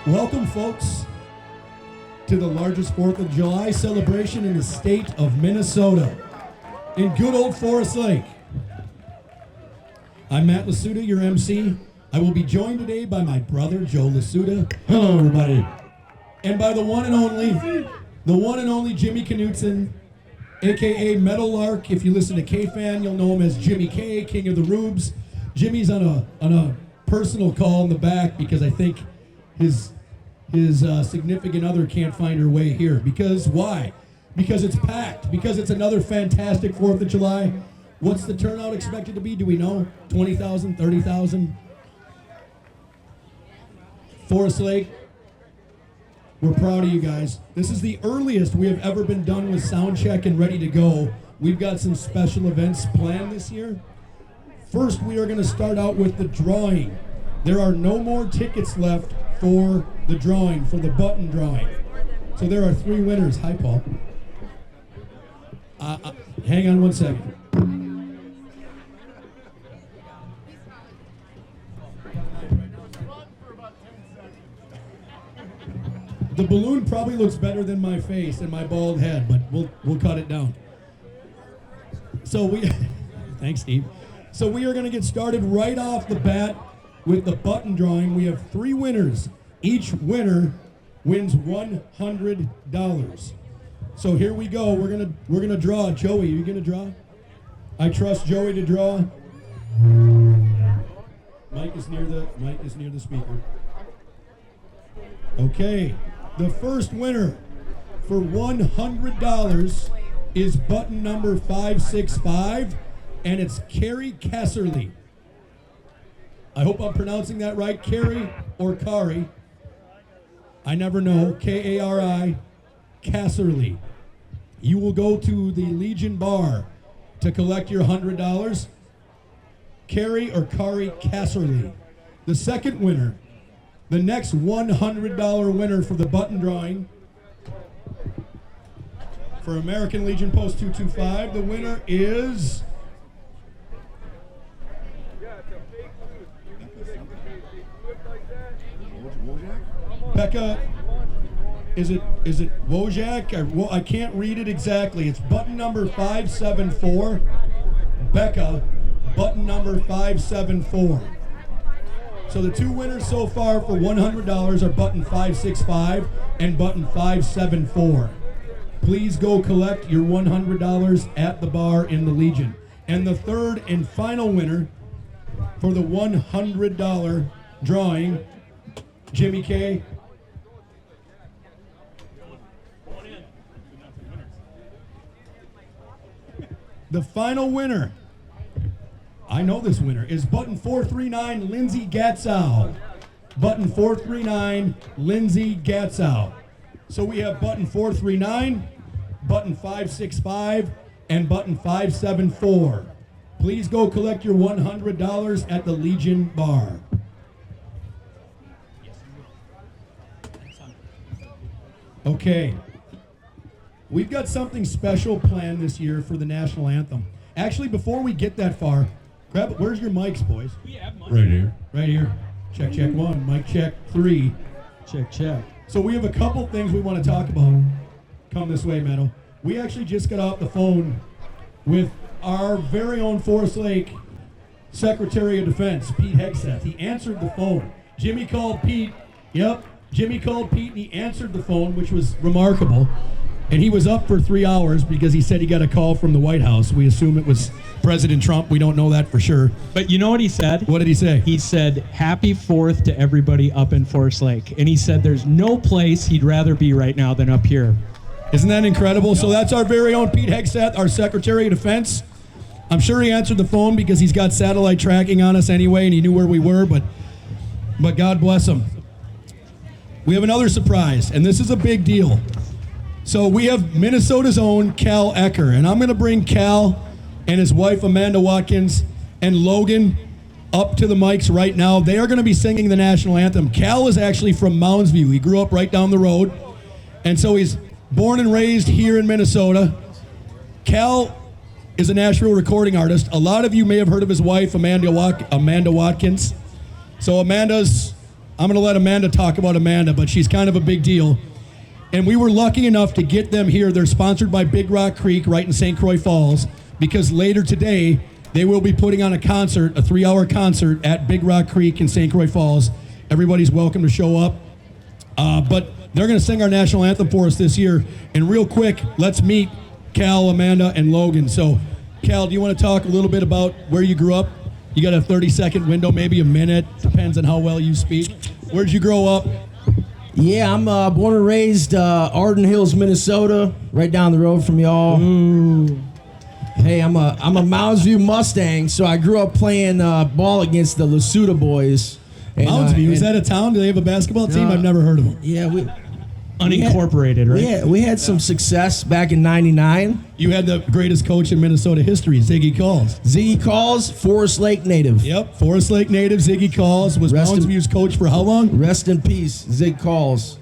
Welcome, folks, to the largest 4th of July celebration in the state of Minnesota, in good old Forest Lake. I'm Matt Lasuda, your MC. I will be joined today by my brother, Joe Lasuda. Hello, everybody. And by the one and only Jimmy Knutson, a.k.a. Metal Lark. If you listen to K-Fan, you'll know him as Jimmy K, King of the Rubes. Jimmy's on a personal call in the back because I think his significant other can't find her way here. Because why? Because it's packed. Because it's another fantastic 4th of July. What's the turnout expected to be? Do we know? 20,000, 30,000? Forest Lake, we're proud of you guys. This is the earliest we have ever been done with sound check and ready to go. We've got some special events planned this year. First, we are going to start out with the drawing. There are no more tickets left for the drawing, for the button drawing. So there are 3 winners. Hi, Paul. Hang on one second. The balloon probably looks better than my face and my bald head, but we'll cut it down. So thanks, Steve. So we are going to get started right off the bat with the button drawing. We have 3 winners. Each winner wins $100. So here we go. We're gonna draw. Joey, are you gonna draw? I trust Joey to draw. Mike is near the speaker. Okay. The first winner for $100 is button number 565, and it's Carrie Kasserly. I hope I'm pronouncing that right. Carrie or Kari. I never know. K-A-R-I, Kasserly. You will go to the Legion Bar to collect your $100. Carrie or Kari Kasserly. The second winner, the next $100 winner for the button drawing for American Legion Post 225, the winner is Becca. Is it Wojak? I can't read it exactly. It's button number 574. Becca, button number 574. So the 2 winners so far for $100 are button 565 and button 574. Please go collect your $100 at the bar in the Legion. And the third and final winner for the $100 drawing, Jimmy K. The final winner, I know this winner, is button 439, Lindsay Gatzow. Button 439, Lindsay Gatzow. So we have button 439, button 565, and button 574. Please go collect your $100 at the Legion Bar. Okay. We've got something special planned this year for the national anthem. Actually, before we get that far, where's your mics, boys? We have mics. Right here. Right here. Check, check 1. Mic check 3. Check, check. So we have a couple things we want to talk about. Come this way, Meadow. We actually just got off the phone with our very own Forest Lake Secretary of Defense, Pete Hegseth. He answered the phone. Jimmy called Pete. Yep. Jimmy called Pete and he answered the phone, which was remarkable. And he was up for 3 hours because he said he got a call from the White House. We assume it was President Trump. We don't know that for sure. But you know what he said? What did he say? He said, "Happy 4th to everybody up in Forest Lake." And he said there's no place he'd rather be right now than up here. Isn't that incredible? So that's our very own Pete Hegseth, our Secretary of Defense. I'm sure he answered the phone because he's got satellite tracking on us anyway and he knew where we were, but God bless him. We have another surprise, and this is a big deal. So we have Minnesota's own Cal Ecker, and I'm going to bring Cal and his wife Amanda Watkins and Logan up to the mics right now. They are going to be singing the national anthem. Cal is actually from Moundsview. He grew up right down the road, and so he's born and raised here in Minnesota. Cal is a Nashville recording artist. A lot of you may have heard of his wife, Amanda Watkins. So Amanda's I'm going to let Amanda talk about Amanda, but she's kind of a big deal. And we were lucky enough to get them here. They're sponsored by Big Rock Creek right in St. Croix Falls, because later today they will be putting on a concert, a 3-hour concert at Big Rock Creek in St. Croix Falls. Everybody's welcome to show up. But they're going to sing our national anthem for us this year. And real quick, let's meet Cal, Amanda, and Logan. So, Cal, do you want to talk a little bit about where you grew up? You got a 30-second window, maybe a minute. Depends on how well you speak. Where'd you grow up? Yeah, I'm born and raised Arden Hills, Minnesota, right down the road from y'all. Ooh. Hey, I'm a Mounds View Mustang, so I grew up playing ball against the Lasuda boys. And, Mounds View, is that a town? Do they have a basketball team? I've never heard of them. Yeah, Unincorporated, right? We had some success back in '99. You had the greatest coach in Minnesota history, Ziggy Calls. Ziggy Calls, Forest Lake native. Yep, Forest Lake native, Ziggy Calls. Was Mounds View's coach for how long? Rest in peace, Zig Calls.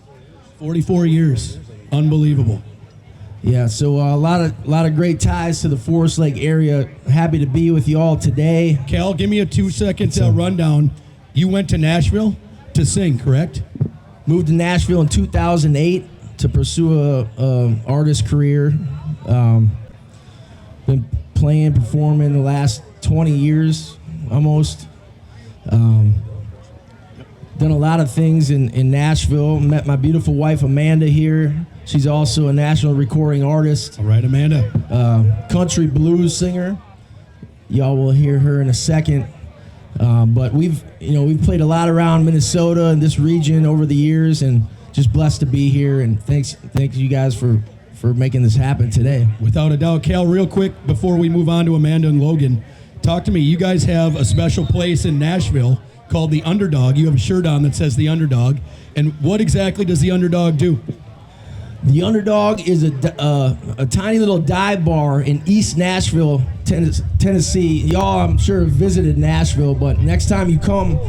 44 years. Unbelievable. Yeah, so a lot of great ties to the Forest Lake area. Happy to be with you all today. Cal, give me a 2-second rundown. You went to Nashville to sing, correct? Moved to Nashville in 2008 to pursue a artist career. Been playing, performing the last 20 years almost. Done a lot of things in Nashville. Met my beautiful wife Amanda here. She's also a national recording artist. All right, Amanda. Country blues singer. Y'all will hear her in a second. But we've played a lot around Minnesota and this region over the years, and just blessed to be here. And thank you guys for making this happen today. Without a doubt. Cal, real quick before we move on to Amanda and Logan, talk to me. You guys have a special place in Nashville called the Underdog. You have a shirt on that says the Underdog. And what exactly does the Underdog do? The Underdog is a tiny little dive bar in East Nashville, Tennessee. Y'all, I'm sure, have visited Nashville, but next time you come,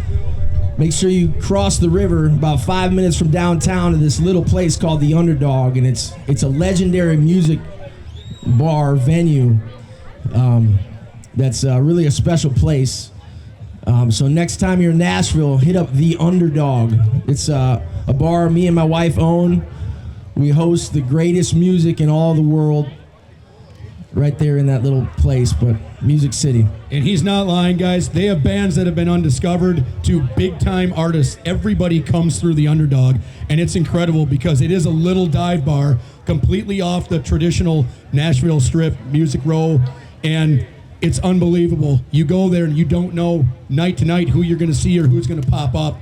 make sure you cross the river about 5 minutes from downtown to this little place called the Underdog, and it's a legendary music bar venue that's really a special place. So next time you're in Nashville, hit up the Underdog. It's a bar me and my wife own. We host the greatest music in all the world right there in that little place, but Music City. And he's not lying, guys. They have bands that have been undiscovered to big-time artists. Everybody comes through the Underdog, and it's incredible because it is a little dive bar completely off the traditional Nashville Strip, Music Row, and it's unbelievable. You go there and you don't know night to night who you're going to see or who's going to pop up,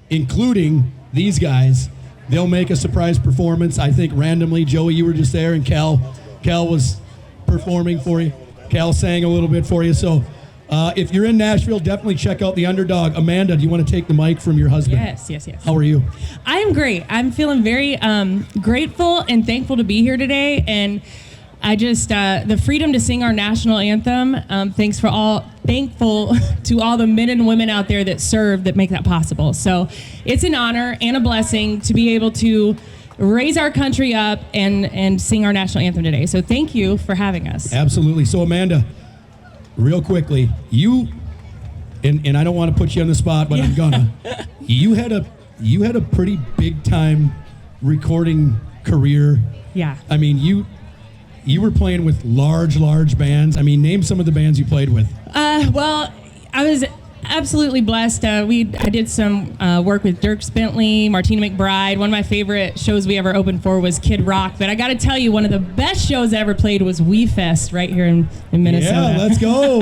including these guys. They'll make a surprise performance. I think randomly, Joey, you were just there, and Cal was performing for you. Cal sang a little bit for you. So if you're in Nashville, definitely check out the Underdog. Amanda, do you want to take the mic from your husband? Yes. How are you? I am great. I'm feeling very grateful and thankful to be here today. And I just, the freedom to sing our national anthem, thankful to all the men and women out there that serve, that make that possible. So it's an honor and a blessing to be able to raise our country up and sing our national anthem today. So thank you for having us. Absolutely. So Amanda, real quickly, and I don't want to put you on the spot, but I'm gonna. You had a pretty big time recording career. Yeah. I mean, you were playing with large bands. I mean, name some of the bands you played with. Well, I was absolutely blessed. I did some work with Dirk Bentley, Martina McBride. One of my favorite shows we ever opened for was Kid Rock. But I got to tell you, one of the best shows I ever played was We Fest right here in Minnesota. Yeah, let's go.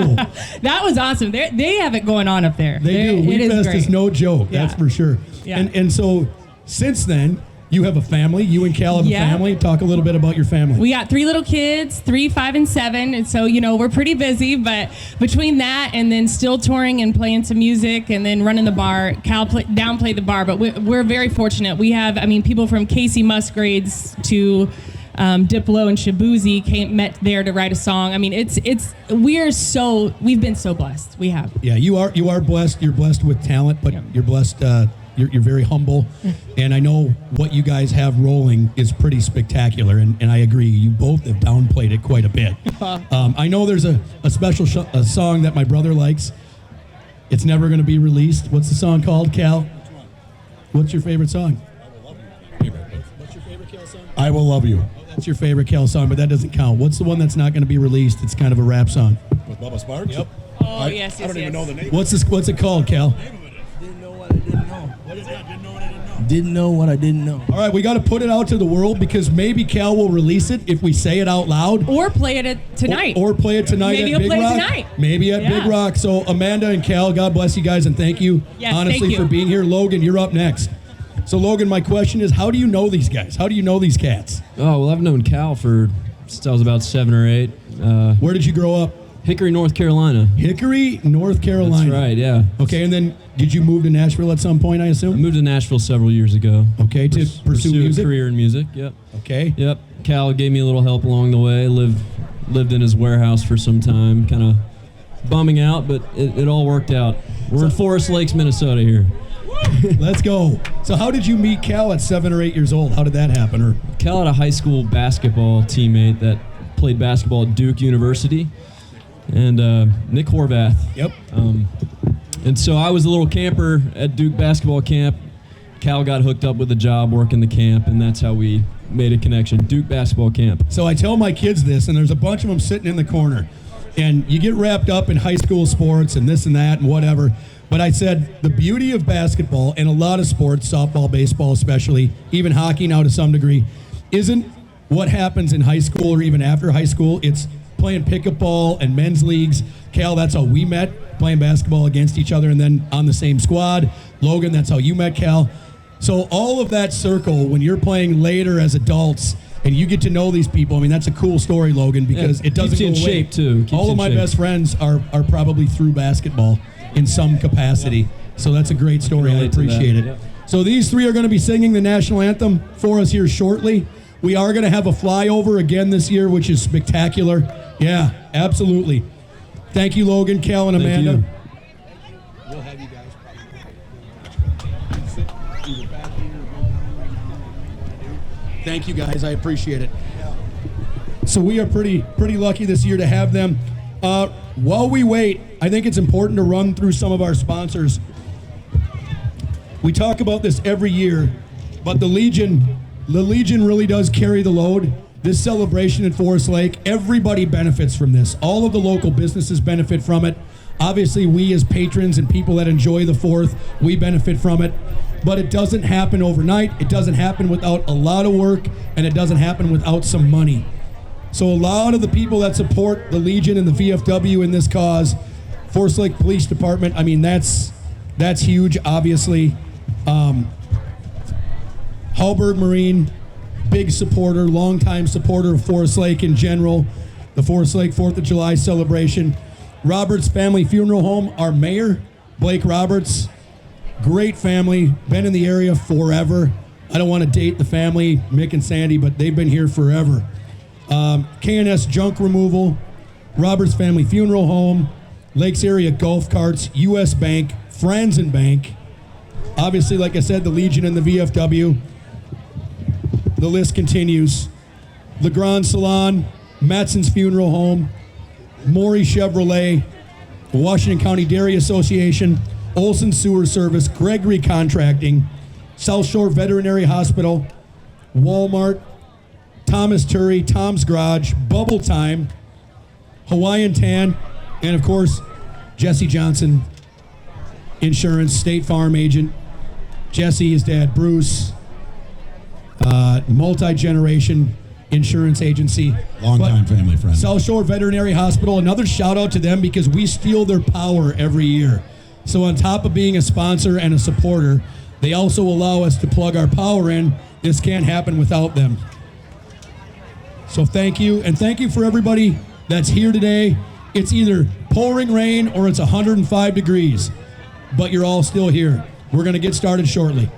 That was awesome. They have it going on up there. They do. We Fest is no joke. Yeah. That's for sure. Yeah. And so since then, you have a family. You and Cal have a family. Talk a little bit about your family. We got 3 little kids, 3, 5, and 7. And so, we're pretty busy. But between that and then still touring and playing some music and then running the bar, Cal downplayed the bar. But we're very fortunate. We have, people from Casey Musgraves to Diplo and Shabuzi met there to write a song. We've been so blessed. We have. Yeah, you are blessed. You're blessed with talent, but you're blessed. You're very humble, and I know what you guys have rolling is pretty spectacular, and I agree. You both have downplayed it quite a bit. I know there's a special a song that my brother likes. It's never going to be released. What's the song called, Cal? What's your favorite song? What's your favorite Kel song? I Will Love You. That's your favorite Kel song, but that doesn't count. What's the one that's not going to be released? It's kind of a rap song. With Bubba Sparks? Yep. Oh, yes, I don't even know the name. What's it called, Kel? Didn't know what I didn't know. What is that? Didn't know what I didn't know. Didn't know what I didn't know. All right, we got to put it out to the world because maybe Cal will release it if we say it out loud. Or play it tonight. Or play it tonight Maybe at he'll Big play it Rock. tonight. Maybe at Big Yeah. Rock. So Amanda and Cal, God bless you guys and thank you, Yes, honestly, thank you. for being here. Logan, you're up next. So Logan, my question is, how do you know these guys? How do you know these cats? Oh, well, I've known Cal since I was about 7 or 8. Where did you grow up? Hickory, North Carolina. Hickory, North Carolina. That's right, yeah. Okay, and then did you move to Nashville at some point, I I assume? moved to Nashville several years ago. Okay, to pursue music? a career in music, yep. Okay. Yep. Cal gave me a little help along the way. Lived in his warehouse for some time, kind of bumming out, but it all worked out. We're in Forest Lakes, Minnesota here. Let's go. So how did you meet Cal at 7 or 8 years old? How did that happen? Or Cal had a high school basketball teammate that played basketball at Duke University, and Nick Horvath. Yep. And so I was a little camper at Duke basketball camp. Cal got hooked up with a job working the camp, and that's how we made a connection. Duke basketball camp. So I tell my kids this, and there's a bunch of them sitting in the corner. And you get wrapped up in high school sports and this and that and whatever. But I said the beauty of basketball and a lot of sports, softball, baseball especially, even hockey now to some degree, isn't what happens in high school or even after high school. It's playing pickup ball and men's leagues. Cal, that's how we met, playing basketball against each other and then on the same squad. Logan, that's how you met Cal. So all of that circle, when you're playing later as adults and you get to know these people, I mean, that's a cool story, Logan, because it doesn't keeps you go in away. shape, too. Keeps All you of in my shape. best friends are probably through basketball in some capacity. So that's a great story. I relate to that. appreciate it. Yep. So these three are going to be singing the national anthem for us here shortly. We are going to have a flyover again this year, which is spectacular. Yeah, absolutely. Thank you, Logan, Cal, and Thank Amanda. you. We'll have you guys Thank you, guys. I appreciate it. So we are pretty lucky this year to have them. While we wait, I think it's important to run through some of our sponsors. We talk about this every year, but the Legion really does carry the load. This celebration in Forest Lake, everybody benefits from this. All of the local businesses benefit from it. Obviously, we as patrons and people that enjoy the 4th, we benefit from it. But it doesn't happen overnight. It doesn't happen without a lot of work, and it doesn't happen without some money. So a lot of the people that support the Legion and the VFW in this cause, Forest Lake Police Department, I mean, that's huge, obviously. Hallberg Marine, big supporter, longtime supporter of Forest Lake in general, the Forest Lake 4th of July celebration. Roberts Family Funeral Home, our mayor, Blake Roberts, great family, been in the area forever. I don't want to date the family, Mick and Sandy, but they've been here forever. K&S Junk Removal, Roberts Family Funeral Home, Lakes Area Golf Carts, U.S. Bank, Franzen Bank, obviously, like I said, the Legion and the VFW. The list continues. Le Grand Salon, Matson's Funeral Home, Maury Chevrolet, the Washington County Dairy Association, Olson Sewer Service, Gregory Contracting, South Shore Veterinary Hospital, Walmart, Thomas Turry, Tom's Garage, Bubble Time, Hawaiian Tan, and of course, Jesse Johnson, Insurance, State Farm agent. Jesse, his dad, Bruce, multi-generation insurance agency. Long-time family friend. South Shore Veterinary Hospital, another shout out to them because we steal their power every year. So on top of being a sponsor and a supporter, they also allow us to plug our power in. This can't happen without them. So thank you, and thank you for everybody that's here today. It's either pouring rain or it's 105 degrees, but you're all still here. We're going to get started shortly.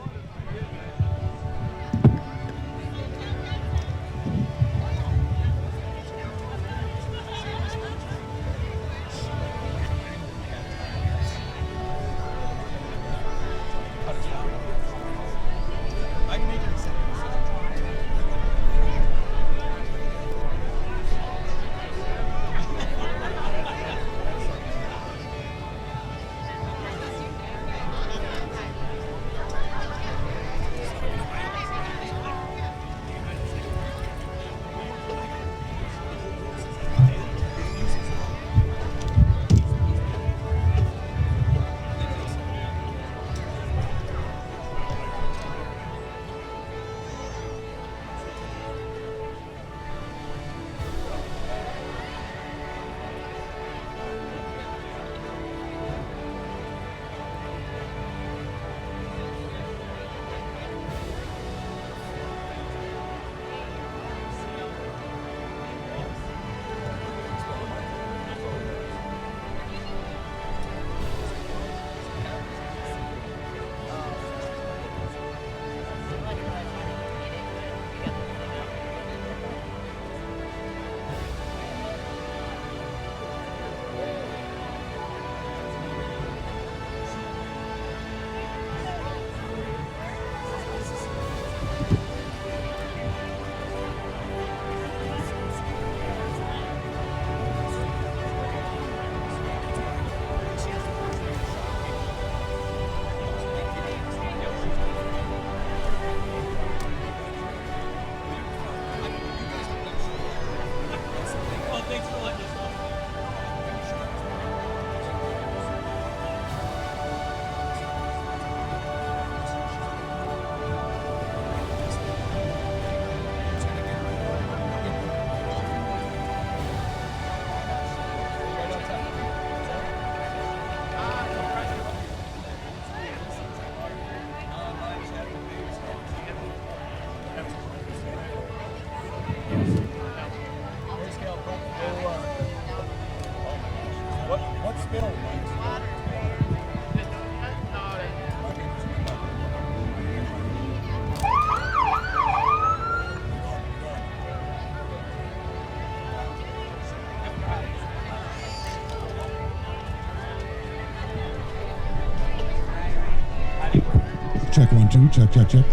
Check 1, 2. Check, check, check.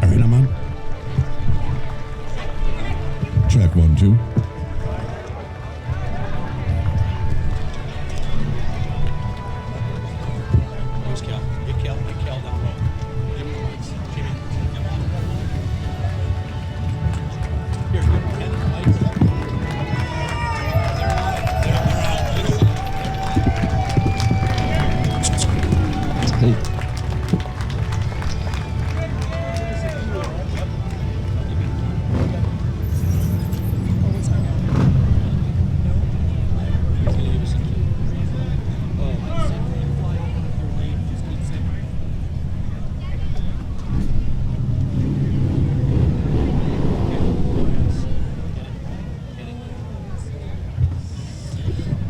All right, I'm on. Check 1, 2. Here's Cal. Get Cal down low. Give him the lights. Jimmy. Here, give him the lights.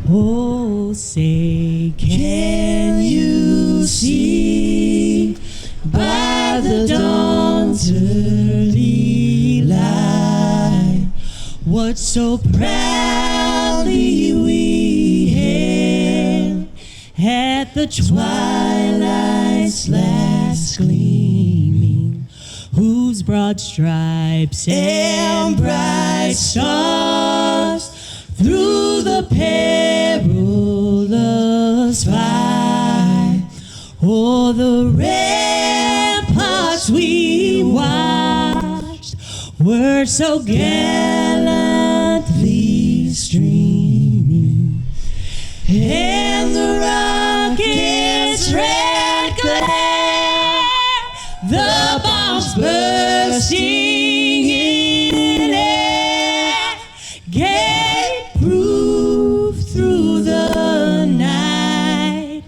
Oh, say, can you see by the dawn's early light what so proudly we hailed at the twilight's last gleaming, whose broad stripes and bright stars through the perilous fight, o'er the ramparts we watched, were so gallantly streaming, and the rocket's red glare, the bombs bursting in air, gave proof through the night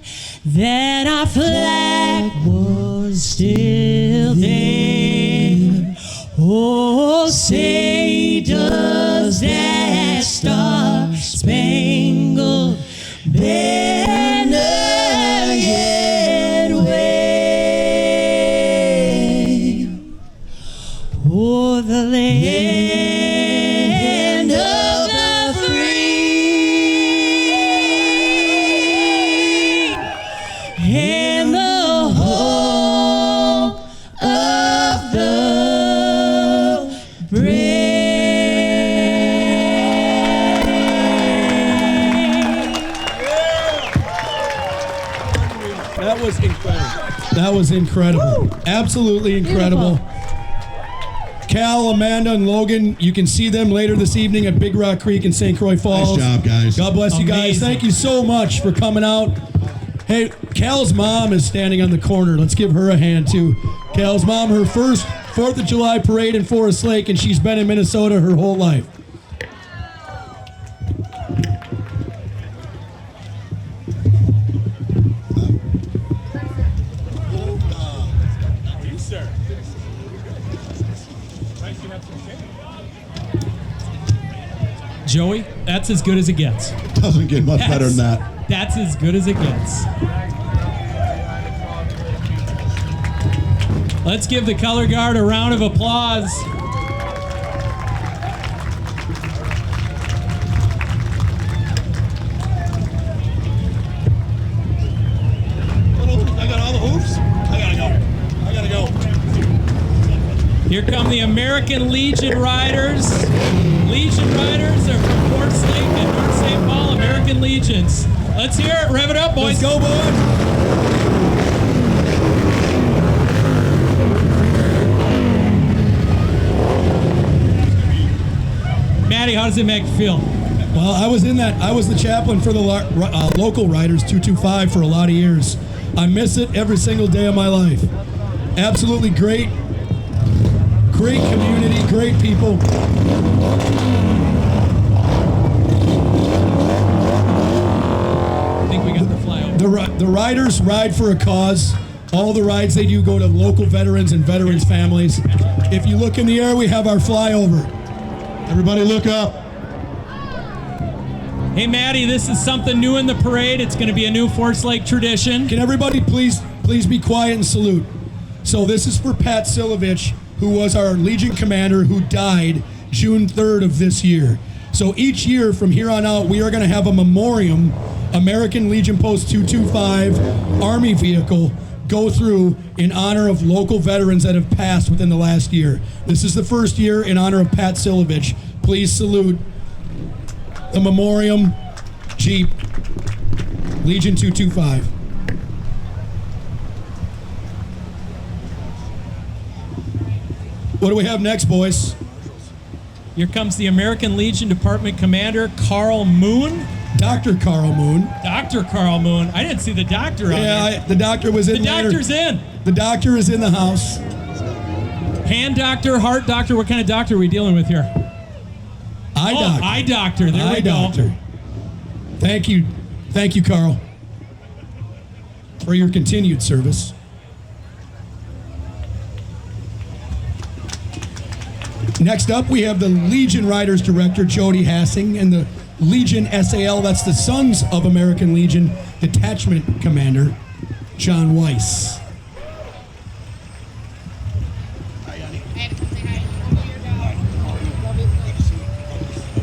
that our flag was still there. Oh, say does that star-spangled banner yet wave o'er the land of the free and the home of the brave. That was incredible. That was incredible. Absolutely incredible. Cal, Amanda, and Logan, you can see them later this evening at Big Rock Creek in St. Croix Falls. Nice job, guys. God bless you guys. Amazing. Thank you so much for coming out. Hey, Cal's mom is standing on the corner. Let's give her a hand, too. Cal's mom, her first 4th of July parade in Forest Lake, and she's been in Minnesota her whole life. Joey, that's as good as it gets. Doesn't get much better than that. That's as good as it gets. Let's give the color guard a round of applause. I got all the hoops. I gotta go. Here come the American Legion Riders. Legion Riders are from Forest Lake and North St. Paul, American Legions. Let's hear it. Rev it up, boys. Let's go, boys. Maddie, how does it make you feel? Well, I was the chaplain for the local Riders 225 for a lot of years. I miss it every single day of my life. Absolutely great. Great community, great people. I think we got the flyover. The riders ride for a cause. All the rides they do go to local veterans and veterans' families. If you look in the air, we have our flyover. Everybody look up. Hey, Maddie, this is something new in the parade. It's going to be a new Forest Lake tradition. Can everybody please be quiet and salute? So this is for Pat Silovich, who was our Legion commander who died June 3rd of this year. So each year from here on out, we are going to have a memoriam, American Legion Post 225 Army vehicle, go through in honor of local veterans that have passed within the last year. This is the first year in honor of Pat Silovich. Please salute the Memoriam Jeep Legion 225. What do we have next, boys? Here comes the American Legion Department Commander, Carl Moon. Dr. Carl Moon. Dr. Carl Moon. I didn't see the doctor on there. The doctor was in The later. doctor's in. The doctor is in the house. Hand doctor, heart doctor. What kind of doctor are we dealing with here? Eye Oh, doctor. eye doctor. There Eye we go. doctor. Thank you, Carl, for your continued service. Next up, we have the Legion Riders Director, Jody Hassing, and the Legion SAL, that's the Sons of American Legion Detachment Commander, John Weiss.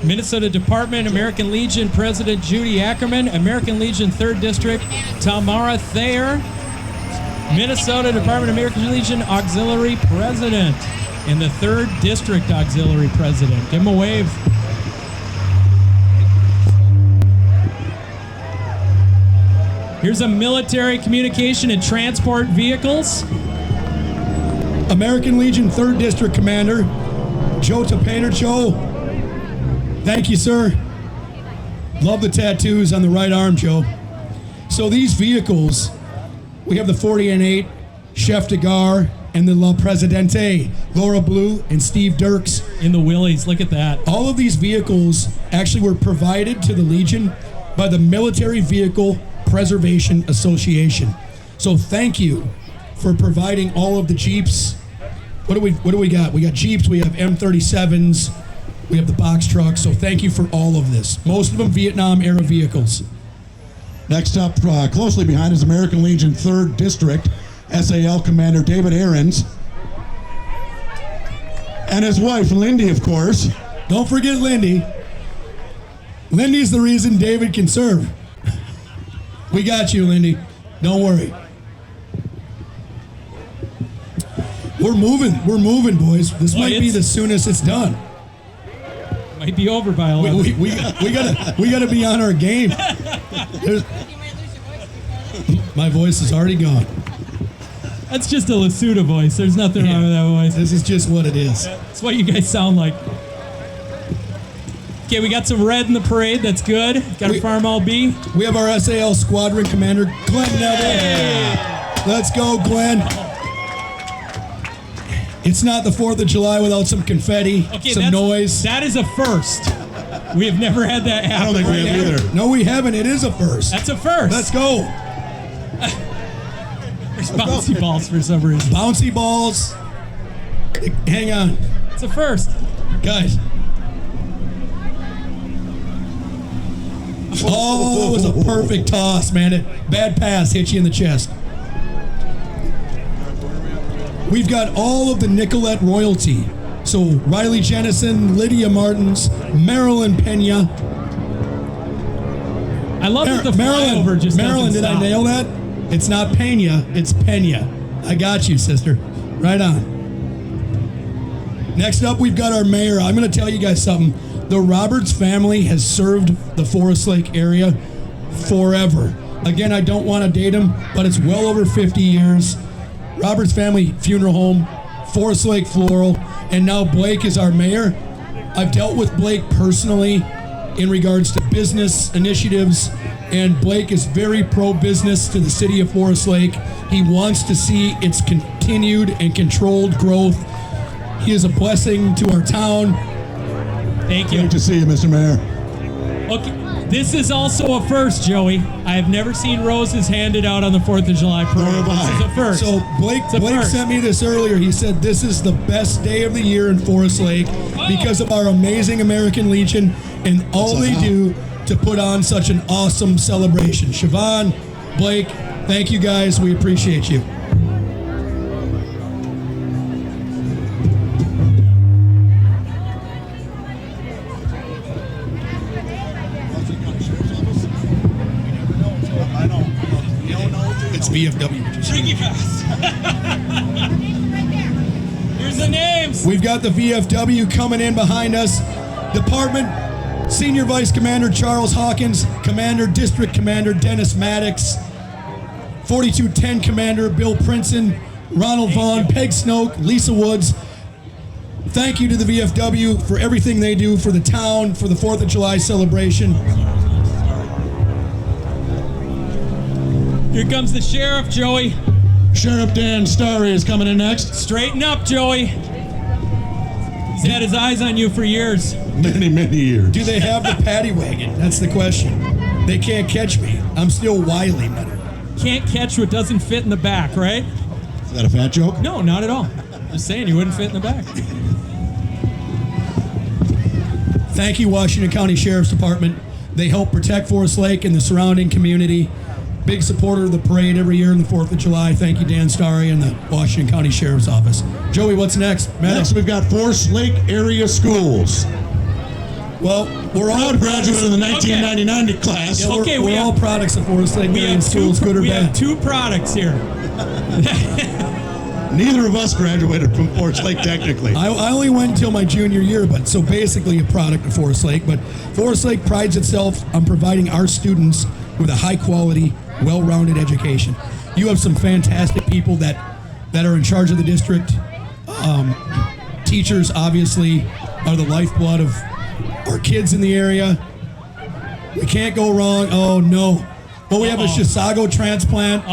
Minnesota Department, American Legion President Judy Ackerman, American Legion 3rd District, Tamara Thayer, Minnesota Department, American Legion Auxiliary President, and the 3rd District Auxiliary President. Give him a wave. Here's a military communication and transport vehicles. American Legion 3rd District Commander, Joe Tapaner. Joe, thank you, sir. Love the tattoos on the right arm, Joe. So these vehicles, we have the 40N8, Chef de Gare, and the La Presidente, Laura Blue and Steve Dirks. In the Willies, look at that. All of these vehicles actually were provided to the Legion by the Military Vehicle Preservation Association. So thank you for providing all of the Jeeps. What do we got? We got Jeeps, we have M37s, we have the box trucks. So thank you for all of this. Most of them Vietnam era vehicles. Next up, closely behind is American Legion 3rd District SAL Commander David Ahrens. And his wife, Lindy, of course. Don't forget Lindy. Lindy's the reason David can serve. We got you, Lindy. Don't worry. We're moving, boys. This might be the soonest it's done. Might be over by 11. We gotta be on our game. My voice is already gone. That's just a Lasuda voice. There's nothing wrong with that voice. This is just what it is. That's what you guys sound like. Okay, we got some red in the parade. That's good. Got a Farm All B. We have our SAL Squadron Commander, Glenn Neville. Let's go, Glenn. It's not the 4th of July without some confetti, some noise. That is a first. We have never had that happen. I don't think we have either. No, we haven't. It is a first. That's a first. Let's go. There's bouncy balls for some reason. Bouncy balls. Hang on. It's a first. Guys. Oh, that was a perfect toss, man. Bad pass hit you in the chest. We've got all of the Nicolette royalty. So Riley Jennison, Lydia Martins, Marilyn Pena. I love that the flyover just Marilyn, doesn't did stop. I nail that? It's not Pena, it's Pena. I got you, sister. Right on. Next up, we've got our mayor. I'm going to tell you guys something. The Roberts family has served the Forest Lake area forever. Again, I don't want to date them, but it's well over 50 years. Roberts Family Funeral Home, Forest Lake Floral, and now Blake is our mayor. I've dealt with Blake personally in regards to business initiatives, and Blake is very pro-business to the city of Forest Lake. He wants to see its continued and controlled growth. He is a blessing to our town. Thank you. Great to see you, Mr. Mayor. Okay, this is also a first, Joey. I have never seen roses handed out on the 4th of July parade. Nor have I. This is a first. So Blake first. sent me this earlier. He said this is the best day of the year in Forest Lake because of our amazing American Legion and all they do to put on such an awesome celebration. Siobhan, Blake, thank you guys. We appreciate you. VFW. Tricky Pass. Here's the names. We've got the VFW coming in behind us. Department Senior Vice Commander Charles Hawkins, Commander District Commander Dennis Maddox, 4210 Commander Bill Princeton, Ronald Vaughn, Peg Snoke, Lisa Woods. Thank you to the VFW for everything they do for the town, for the 4th of July celebration. Here comes the sheriff, Joey. Sheriff Dan Starry is coming in next. Straighten up, Joey. He's had his eyes on you for years. Many, many years. Do they have the paddy wagon? That's the question. They can't catch me. I'm still wily, man. Can't catch what doesn't fit in the back, right? Is that a fat joke? No, not at all. Just saying you wouldn't fit in the back. Thank you, Washington County Sheriff's Department. They help protect Forest Lake and the surrounding community. Big supporter of the parade every year on the 4th of July. Thank you, Dan Starry and the Washington County Sheriff's Office. Joey, what's next? Next, we've got Forest Lake Area Schools. Well, we're all Proud graduate of the 1999 class. Yeah, Okay, we're all products of Forest Lake Area Schools, good or we bad. have two products here. Neither of us graduated from Forest Lake technically. I only went until my junior year, but so basically a product of Forest Lake. But Forest Lake prides itself on providing our students with a high-quality, well-rounded education. You have some fantastic people that are in charge of the district. Teachers, obviously, are the lifeblood of our kids in the area. We can't go wrong. Oh, no. Well, we have a Chisago transplant.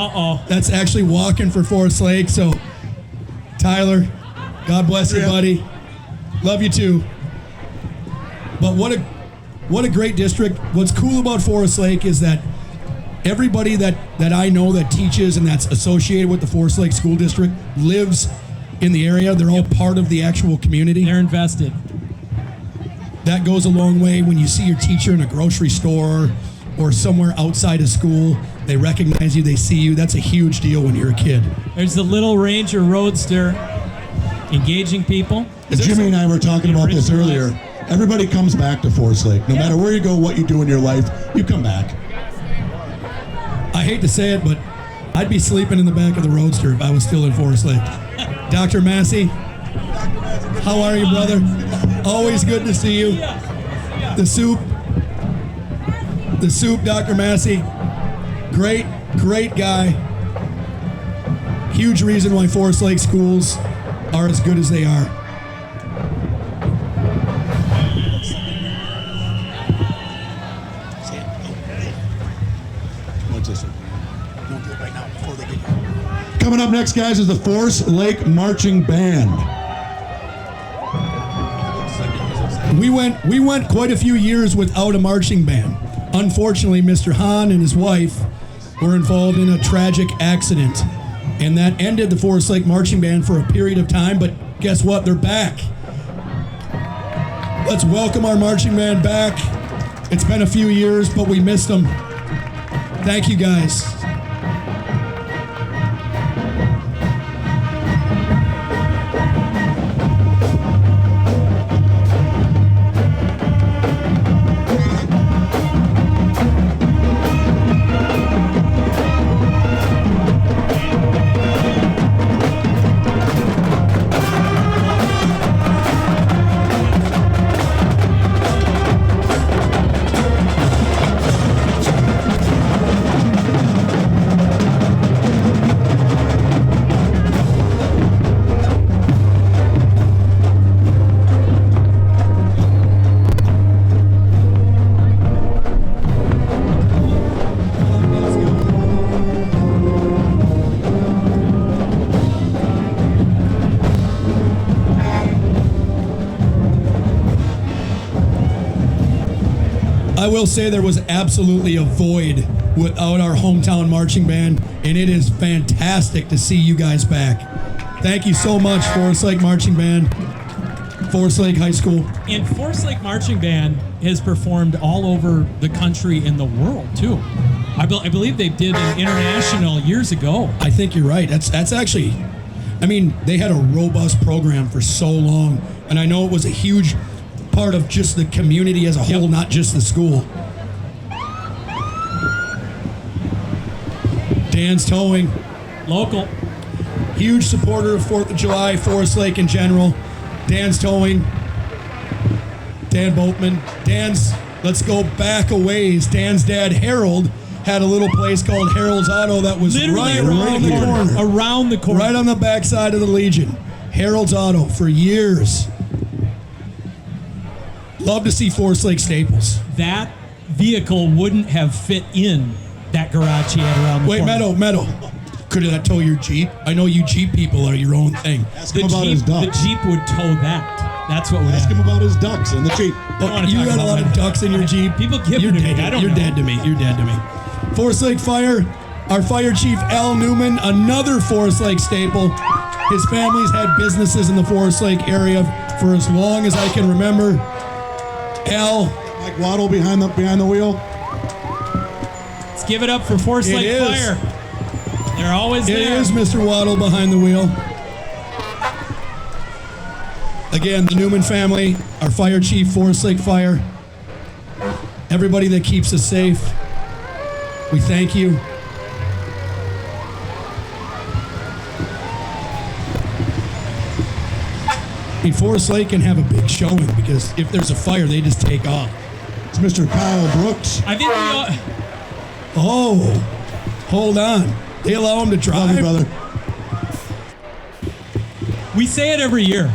That's actually walking for Forest Lake. So, Tyler, God bless you, buddy. Love you too. But what a great district. What's cool about Forest Lake is that everybody that I know that teaches and that's associated with the Forest Lake School District lives in the area. They're all part of the actual community. They're invested. That goes a long way when you see your teacher in a grocery store or somewhere outside of school. They recognize you, they see you. That's a huge deal when you're a kid. There's the little Ranger Roadster engaging people. Jimmy and I were talking about this earlier. Everybody comes back to Forest Lake. No matter where you go, what you do in your life, you come back. I hate to say it, but I'd be sleeping in the back of the Roadster if I was still in Forest Lake. Dr. Massey, how are you, brother? Always good to see you. The soup, Dr. Massey. Great guy. Huge reason why Forest Lake schools are as good as they are. Coming up next, guys, is the Forest Lake Marching Band. We went quite a few years without a marching band. Unfortunately, Mr. Hahn and his wife were involved in a tragic accident, and that ended the Forest Lake Marching Band for a period of time, but guess what? They're back. Let's welcome our marching band back. It's been a few years, but we missed them. Thank you, guys. I will say there was absolutely a void without our hometown marching band, and it is fantastic to see you guys back. Thank you so much, Forest Lake Marching Band, Forest Lake High School. And Forest Lake Marching Band has performed all over the country and the world, too. I believe they did an international years ago. I think you're right. That's actually, I mean, they had a robust program for so long, and I know it was a huge part of just the community as a whole, not just the school. Dan's Towing. Local. Huge supporter of 4th of July, Forest Lake in general. Dan's Towing. Dan Boatman. Let's go back a ways. Dan's dad, Harold, had a little place called Harold's Auto that was Literally right around the corner. Around the corner. Right on the backside of the Legion. Harold's Auto for years. Love to see Forest Lake staples. That vehicle wouldn't have fit in that garage he had around the corner. Meadow. Could that tow your Jeep? I know you Jeep people are your own thing. Ask him about his ducks. The Jeep would tow that. That's what would Ask happen. him about his ducks and the Jeep. You got a lot of ducks in your Jeep. People give You're it to me. dead. I don't You're know. dead to me. You're dead to me. Forest Lake Fire, our fire chief Al Newman, another Forest Lake staple. His family's had businesses in the Forest Lake area for as long as I can remember. Al, Mike Waddle behind the wheel. Let's give it up for Forest It Lake is. Fire. They're always it there. is Mr. Waddle behind the wheel. Again, the Newman family, our fire chief, Forest Lake Fire. Everybody that keeps us safe, we thank you. I mean, Forest Lake can have a big showing because if there's a fire, they just take off. It's Mr. Kyle Brooks. I think we all, Oh, hold on. They allow him to Love you, drive? brother. we say it every year.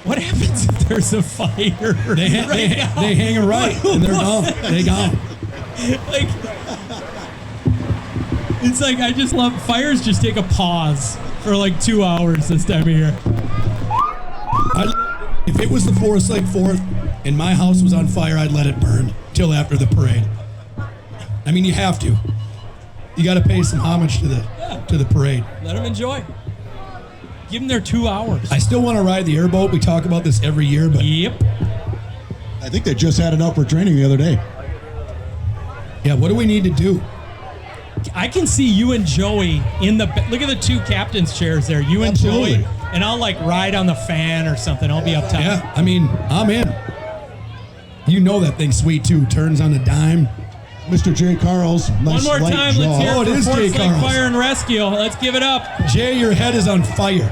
What happens if there's a fire? They hang a right and they're gone. They gone. Like, it's like I just love fires. Just take a pause for like 2 hours this time of year. If it was the Forest Lake 4th and my house was on fire, I'd let it burn till after the parade. I mean, you have to. You got to pay some homage to the parade. Let them enjoy. Give them their 2 hours. I still want to ride the airboat. We talk about this every year, but Yep. I think they just had it up for training the other day. yeah, what do we need to do? I can see you and Joey in the look at the two captain's chairs there. You and Absolutely. Joey, and I'll like ride on the fan or something. I'll be up top. Yeah, I mean, I'm in. You know that thing's sweet too. Turns on a dime. Mr. Jay Carl's nice One more light time, jaw. let's hear Oh, it it for is Forest Jay Lake Carl's. Fire and Rescue. Let's give it up. Jay, your head is on fire.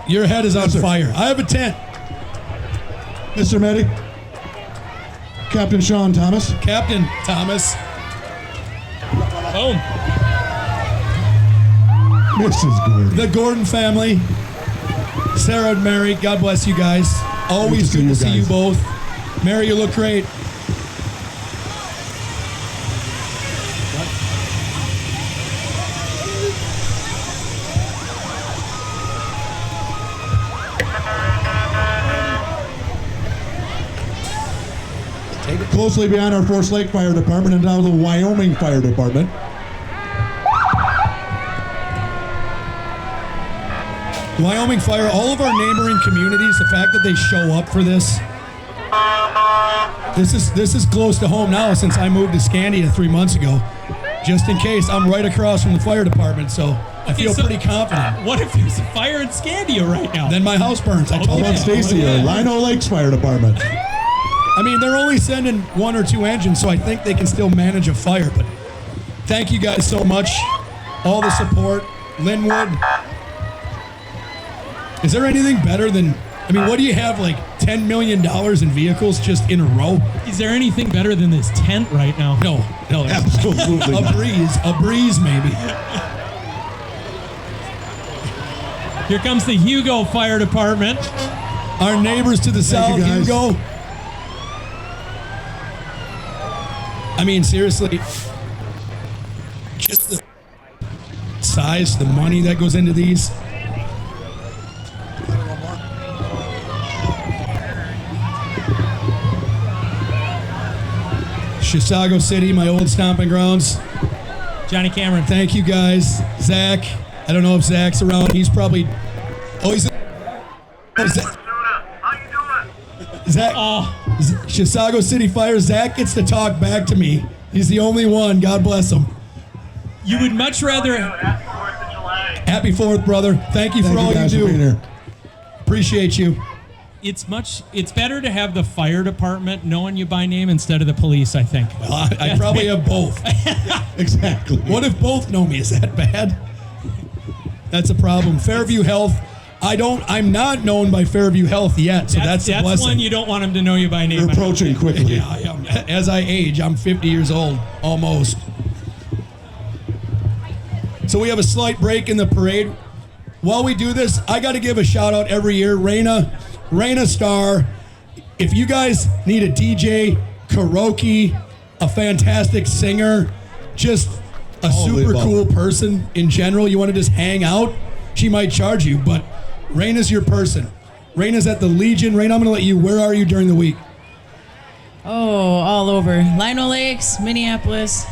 Your head is on sir. fire. I have a tent. Mr. Medic. Captain Sean Thomas. Captain Thomas. Boom. Mrs. Gordon. The Gordon family. Sarah and Mary, God bless you guys. Always Good to good to see see you you both. Mary, you look great. Closely behind our Forest Lake Fire Department and now the Wyoming Fire Department. Wyoming Fire, all of our neighboring communities, the fact that they show up for this. This is close to home now since I moved to Scandia 3 months ago. Just in case, I'm right across from the fire department, so I feel so- pretty confident. What if there's a fire in Scandia right now? Then my house burns. I told How about you. Stacy, yeah. Rhino Lakes Fire Department. I mean, they're only sending 1 or 2 engines, so I think they can still manage a fire. But thank you guys so much. All the support. Linwood. Is there anything better than, I mean, what do you have, like $10 million in vehicles just in a row? Is there anything better than this tent right now? No. Absolutely A not. breeze maybe. Here comes the Hugo Fire Department. Our neighbors to the south, you, guys. Hugo. I mean, seriously, just the size, the money that goes into these. Chisago City, my old stomping grounds. Johnny Cameron. Thank you guys. Zach, I don't know if Zach's around. He's probably, oh, he's, oh, Zach. Zach, Oh, Chisago City Fire, Zach gets to talk back to me. He's the only one. God bless him. you would much rather. Happy 4th, brother. Thank you for Thank all you guys you for being do. here. Appreciate you. It's better to have the fire department knowing you by name instead of the police, I think. Well, I probably have both. Exactly. What if both know me? Is that bad? That's a problem. Fairview Health. I'm not known by Fairview Health yet, so that's a blessing. One you don't want them to know you by name. You're approaching quickly. Yeah, I am. As I age, I'm 50 years old, almost. So we have a slight break in the parade. While we do this, I got to give a shout out every year. Raina Star. If you guys need a DJ, karaoke, a fantastic singer, just a super cool person in general, you want to just hang out, she might charge you, but Raina's your person. Raina's at the Legion. Raina, I'm going to let you, where are you during the week? Oh, all over. Lino Lakes, Minneapolis,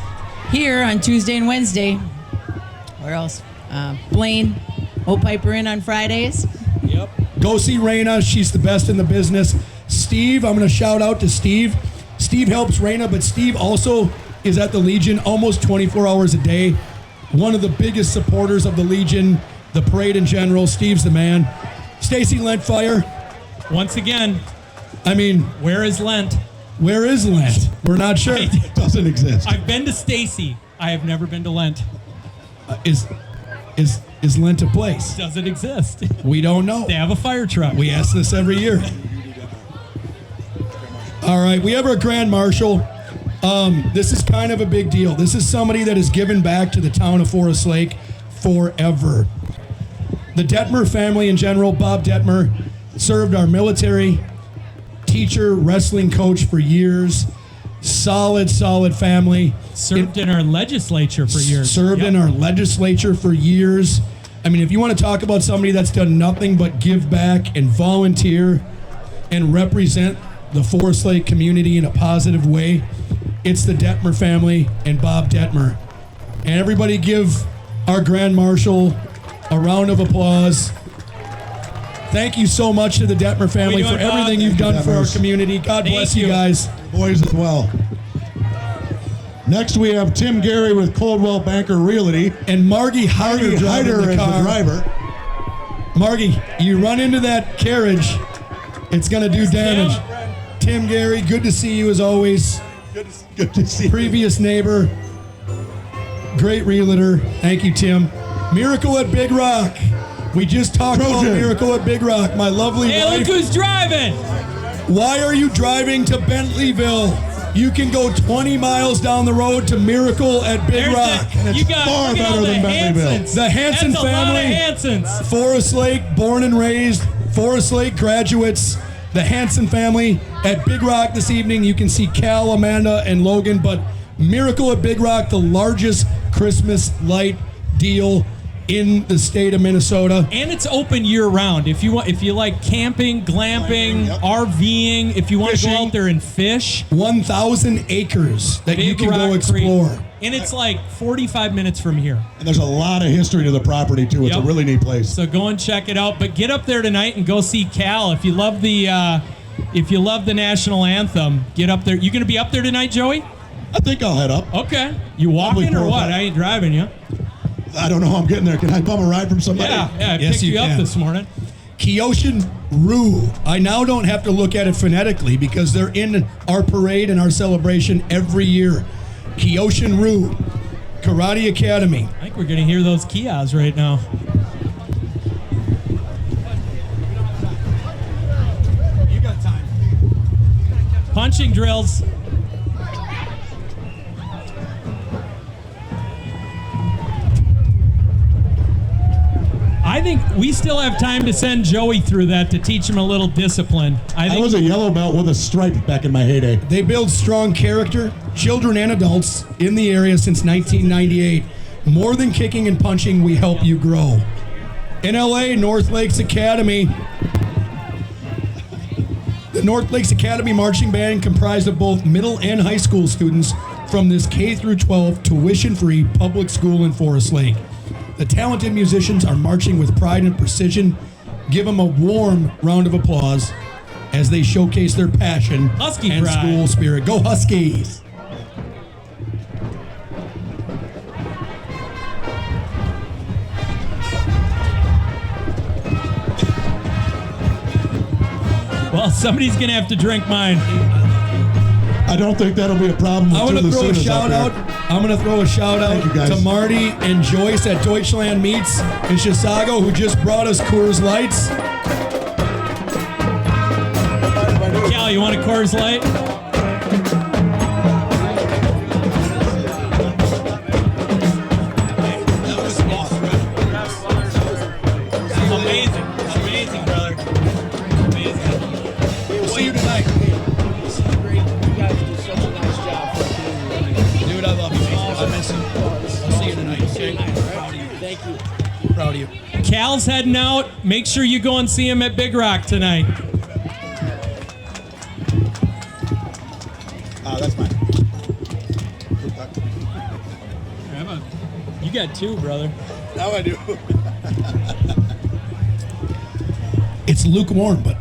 here on Tuesday and Wednesday. Where else? Blaine, Old Piper Inn on Fridays. Yep. Go see Raina. She's the best in the business. Steve, I'm going to shout out to Steve. Steve helps Raina, but Steve also is at the Legion almost 24 hours a day. One of the biggest supporters of the Legion, the parade in general. Steve's the man. Stacy Lentfire. Once again, I mean, where is Lent? where is Lent? We're not sure. It doesn't exist. I've been to Stacy. I have never been to Lent. Is Lent a place? Does it exist? We don't know. They have a fire truck. We ask this every year. All right, we have our Grand Marshal. This is kind of a big deal. This is somebody that has given back to the town of Forest Lake forever. The Detmer family in general, Bob Detmer, served our military, teacher, wrestling coach for years. Solid family. Served in our legislature for years. Served in our legislature for years. I mean, if you want to talk about somebody that's done nothing but give back and volunteer and represent the Forest Lake community in a positive way, it's the Detmer family and Bob Detmer. And everybody give our Grand Marshal a round of applause. Thank you so much to the Detmer family for everything you've done for our community. God bless you guys. Boys as well. Next we have Tim Gary with Coldwell Banker Realty. And Margie Hyder driving the is car. the driver. Margie, you run into that carriage, it's going to do damage. Tim Gary, good to see you as always. Good to see you. Previous neighbor, great realtor. Thank you, Tim. Miracle at Big Rock. We just talked about Miracle at Big Rock. My lovely Hey, wife. look who's driving! Why are you driving to Bentleyville? You can go 20 miles down the road to Miracle at Big Rock. You got far look at all better than the Bentleyville. Hansons. The Hanson That's family. A lot of Hansons. Forest Lake, born and raised, Forest Lake graduates, the Hanson family at Big Rock this evening. You can see Cal, Amanda, and Logan, but Miracle at Big Rock, the largest Christmas light deal in the state of Minnesota. And it's open year round. If you like camping, glamping, Yep. RVing, if you want to go Fishing. out there and fish, 1,000 acres that you Big can go Rock explore. Creek. And it's like 45 minutes from here. And there's a lot of history to the property too. It's Yep. a really neat place. So go and check it out. But get up there tonight and go see Cal. If you love the national anthem, get up there. You gonna be up there tonight, Joey? I think I'll head up. Okay. You walking Probably or what? 4 or 5. I ain't driving you. I don't know how I'm getting there. Can I bum a ride from somebody? Yeah, I Yes, picked you you up can. this morning. Kyoshin Rue. I now don't have to look at it phonetically because they're in our parade and our celebration every year. Kyoshin Rue, Karate Academy. I think we're gonna hear those kiosks right now. You got time. Punching drills. I think we still have time to send Joey through that to teach him a little discipline. I was a yellow belt with a stripe back in my heyday. They build strong character, children and adults in the area since 1998. More than kicking and punching, we help you grow. In LA, North Lakes Academy. The North Lakes Academy Marching Band, comprised of both middle and high school students from this K through 12 tuition-free public school in Forest Lake. The talented musicians are marching with pride and precision. Give them a warm round of applause as they showcase their passion Husky and pride. school spirit. Go Huskies! Well, somebody's going to have to drink mine. I don't think that'll be a problem. I'm going to throw a shout out. I'm going to throw a shout out Thank you, guys. to Marty and Joyce at Deutschland Meats in Chisago, who just brought us Coors Lights. Cal, you want a Coors Light? Amazing, brother. Amazing. We'll see you tonight. You guys do such a nice job. Dude, I love you, man. I miss you. I'll see you tonight. Okay? Proud of you. Thank you. Proud of you. Cal's heading out. Make sure you go and see him at Big Rock tonight. That's mine. You got two, brother. Now I do. It's lukewarm, but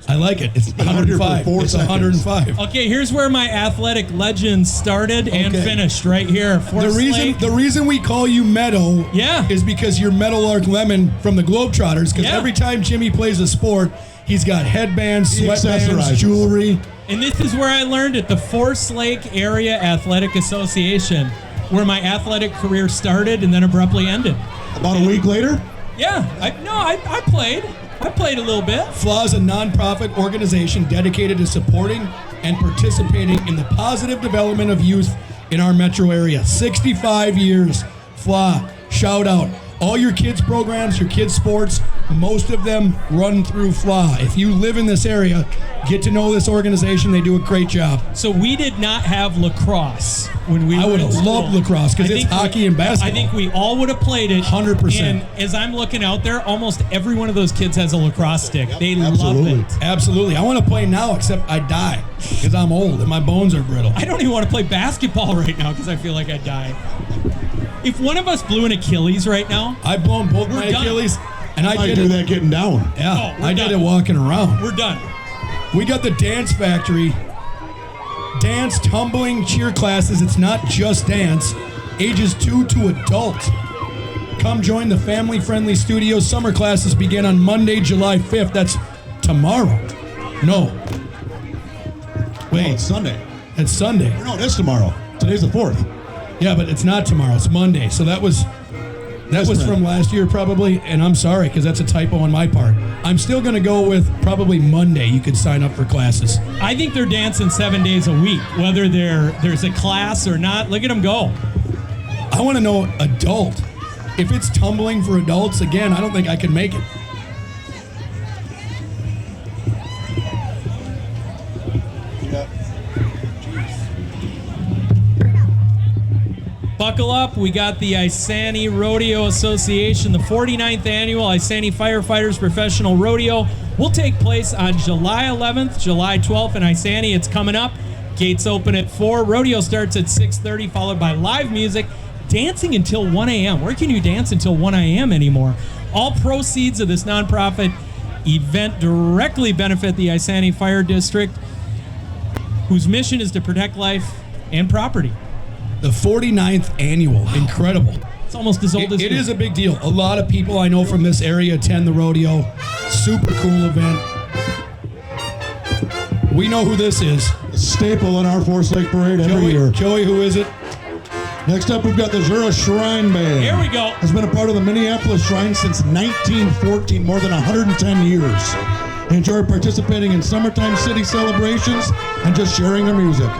I like it. It's been out here for 105. 4 It's seconds. 105. Okay, here's where my athletic legend started and Okay. finished, right here. The reason we call you Meadow Yeah. is because you're Meadowlark Lemon from the Globetrotters, because Yeah. every time Jimmy plays a sport, he's got headbands, He sweatbands, accessorizes. jewelry. And this is where I learned at the Force Lake Area Athletic Association, where my athletic career started and then abruptly ended. About a week later, Yeah, I played. I played a little bit. FLA is a nonprofit organization dedicated to supporting and participating in the positive development of youth in our metro area. 65 years. FLA, shout out. All your kids' programs, your kids' sports, most of them run through FLA. If you live in this area, get to know this organization. They do a great job. So we did not have lacrosse when we I were would in have school. loved lacrosse because I it's think hockey and basketball. I think we all would have played it. 100%. And as I'm looking out there, almost every one of those kids has a lacrosse stick. They love absolutely. it. Absolutely. I want to play now, except I die because I'm old and my bones are brittle. I don't even want to play basketball right now because I feel like I'd die. If one of us blew an Achilles right now, I've blown both my done. Achilles, and I I did do it. that getting down. Yeah, Oh, we're I did done. it walking around. we're done. We got the Dance Factory. Dance, tumbling, cheer classes. It's not just dance. Ages 2 to adult. Come join the family-friendly studio. Summer classes begin on Monday, July 5th. That's tomorrow. No. Oh, Wait, it's Sunday. it's Sunday. No, it is tomorrow. Today's the 4th. Yeah, but it's not tomorrow. It's Monday. So that was from last year probably, and I'm sorry because that's a typo on my part. I'm still going to go with probably Monday. You could sign up for classes. I think they're dancing 7 days a week, whether there's a class or not. Look at them go. I want to know adult. If it's tumbling for adults, again, I don't think I can make it. Buckle up. We got the Isani Rodeo Association, the 49th annual Isani Firefighters Professional Rodeo will take place on July 11th, July 12th in Isani. It's coming up. Gates open at 4. Rodeo starts at 6:30, followed by live music, dancing until 1 a.m. Where can you dance until 1 a.m. anymore? All proceeds of this nonprofit event directly benefit the Isani Fire District, whose mission is to protect life and property. The 49th annual. Incredible. It's almost as old as It me. is a big deal. A lot of people I know from this area attend the rodeo. Super cool event. We know who this is. A staple in our Force Lake Parade every year. Joey, who is it? Next up, we've got the Zura Shrine Band. Here we go. Has been a part of the Minneapolis Shrine since 1914, more than 110 years. They enjoy participating in summertime city celebrations and just sharing their music.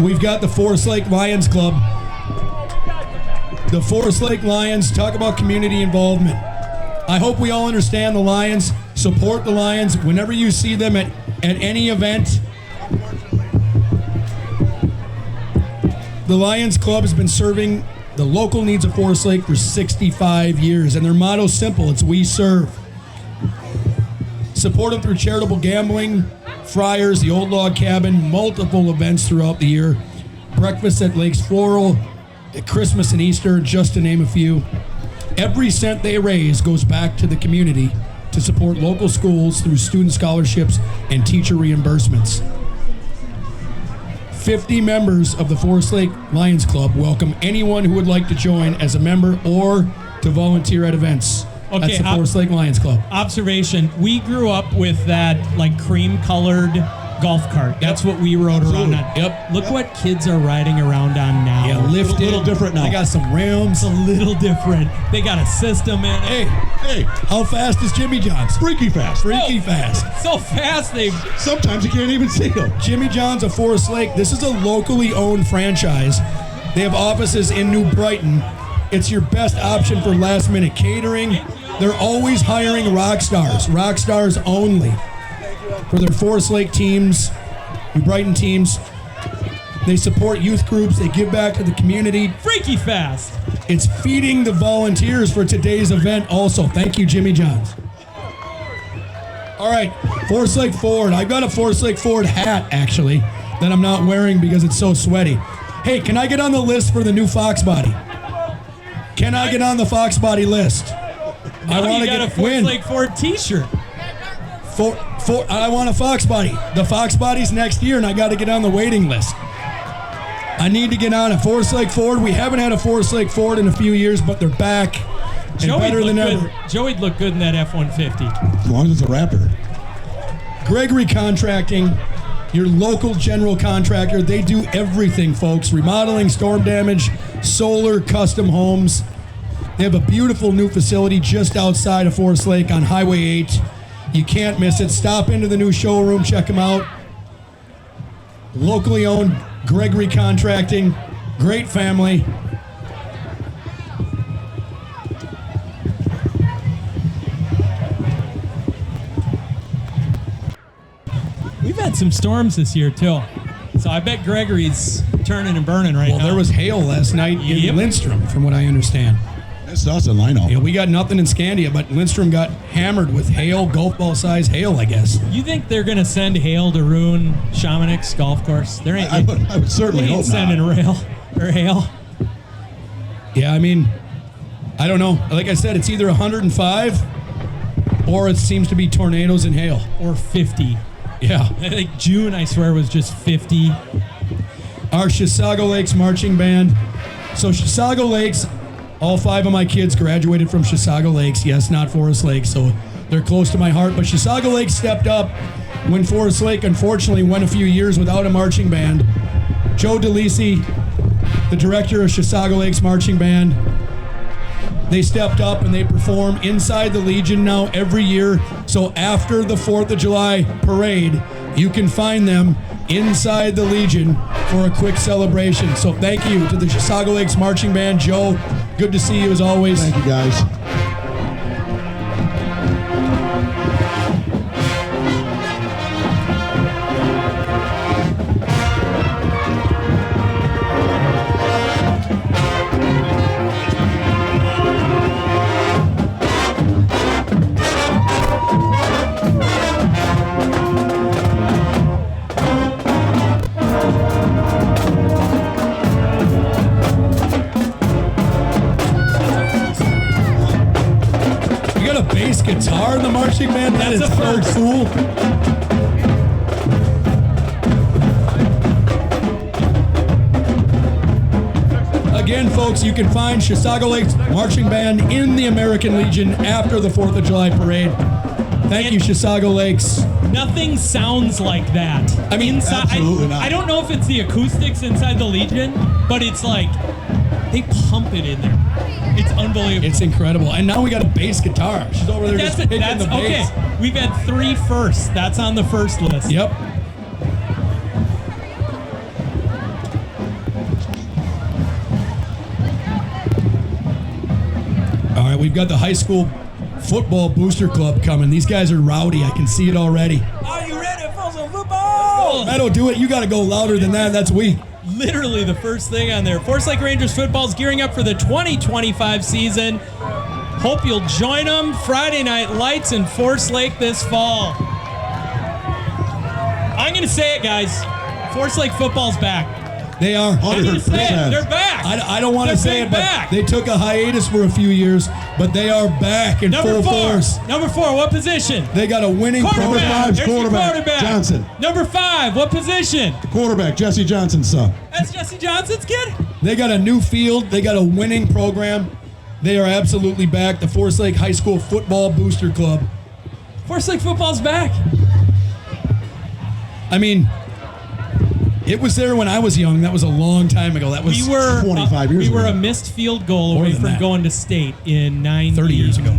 We've got the Forest Lake Lions Club. The Forest Lake Lions, talk about community involvement. I hope we all understand the Lions, support the Lions whenever you see them at any event. The Lions Club has been serving the local needs of Forest Lake for 65 years, and their motto is simple, it's we serve. Support them through charitable gambling, Friars, the Old Log Cabin, multiple events throughout the year, breakfast at Lakes Floral, at Christmas and Easter, just to name a few. Every cent they raise goes back to the community to support local schools through student scholarships and teacher reimbursements. 50 members of the Forest Lake Lions Club welcome anyone who would like to join as a member or to volunteer at events. Okay, That's the Forest Lake Lions Club. Observation. We grew up with that like cream-colored golf cart. That's what we rode around on. Yep. Look what kids are riding around on now. Yeah, lifted. A little different now. They got some rims. It's a little different. They got a system in it. Hey, How fast is Jimmy John's? freaky fast. Freaky fast. So fast they... Sometimes you can't even see them. Jimmy John's of Forest Lake. This is a locally owned franchise. They have offices in New Brighton. It's your best option for last minute catering. They're always hiring rock stars only for their Forest Lake teams, New Brighton teams. They support youth groups. They give back to the community. Freaky fast. It's feeding the volunteers for today's event also. Thank you, Jimmy John's. All right, Forest Lake Ford. I've got a Forest Lake Ford hat, actually, that I'm not wearing because it's so sweaty. Hey, can I get on the list for the new Fox Body? Can I get on the Fox Body list? Now I want you to got a get Forest win. Lake Ford t-shirt. I want a Fox Body. The Fox Body's next year, and I got to get on the waiting list. I need to get on a Forest Lake Ford. We haven't had a Forest Lake Ford in a few years, but they're back and better than ever. Joey'd look good in that F-150. As long as it's a Raptor. Gregory Contracting, your local general contractor. They do everything, folks. Remodeling, storm damage, solar, custom homes. They have a beautiful new facility just outside of Forest Lake on Highway 8. You can't miss it. Stop into the new showroom. Check them out. Locally owned Gregory Contracting. Great family. We've had some storms this year, too. So I bet Gregory's turning and burning right now. Well, there was hail last night Yep. in Lindstrom, from what I understand. It's us in Lino. Yeah, we got nothing in Scandia, but Lindstrom got hammered with hail, golf ball size hail, I guess. You think they're going to send hail to ruin Chamonix golf course? There ain't. I would certainly they ain't hope sending not. hail. Yeah, I mean, I don't know. Like I said, it's either 105 or it seems to be tornadoes and hail. Or 50. Yeah. I think June, I swear, was just 50. Our Chisago Lakes marching band. So Chisago Lakes, all 5 of my kids graduated from Chisago Lakes. Yes, not Forest Lake, so they're close to my heart. But Chisago Lakes stepped up when Forest Lake, unfortunately, went a few years without a marching band. Joe DeLisi, the director of Chisago Lakes Marching Band, they stepped up and they perform inside the Legion now every year. So after the 4th of July parade, you can find them inside the Legion for a quick celebration. So thank you to the Chisago Lakes Marching Band. Joe, good to see you as always. Thank you, guys. You got a bass guitar in the marching band? That is That's a so first. cool. Again, folks, you can find Chisago Lakes Marching Band in the American Legion after the 4th of July parade. Thank you, Chisago Lakes. Nothing sounds like that. I mean, inside, absolutely not. I don't know if it's the acoustics inside the Legion, but it's like they pump it in there. It's unbelievable. It's incredible. And now we got a bass guitar. She's over there just picking the bass. okay. We've had 3 firsts. That's on the first list. Yep. All right, we've got the high school football booster club coming. These guys are rowdy. I can see it already. Are you ready for some football? Meadow, do it. You got to go louder than that. That's weak. Literally the first thing on there. Forest Lake Rangers football is gearing up for the 2025 season. Hope you'll join them. Friday night lights in Forest Lake this fall. I'm going to say it, guys. Forest Lake football's back. They are What do you say? 100%. They're back. I don't want to They're say big it, but back. they took a hiatus for a few years, but they are back in Number full 4. force. Number 4, what position? They got a winning Number Quarterback. program. five's There's your quarterback, Johnson. Number 5, what position? Quarterback, Jesse Johnson's son. That's Jesse Johnson's kid? They got a new field. They got a winning program. They are absolutely back. The Forest Lake High School Football Booster Club. Forest Lake football's back. I mean, it was there when I was young. That was a long time ago. That was We were 25 years We were ago. a missed field goal More away than from that. going to state in 99. 30 years ago.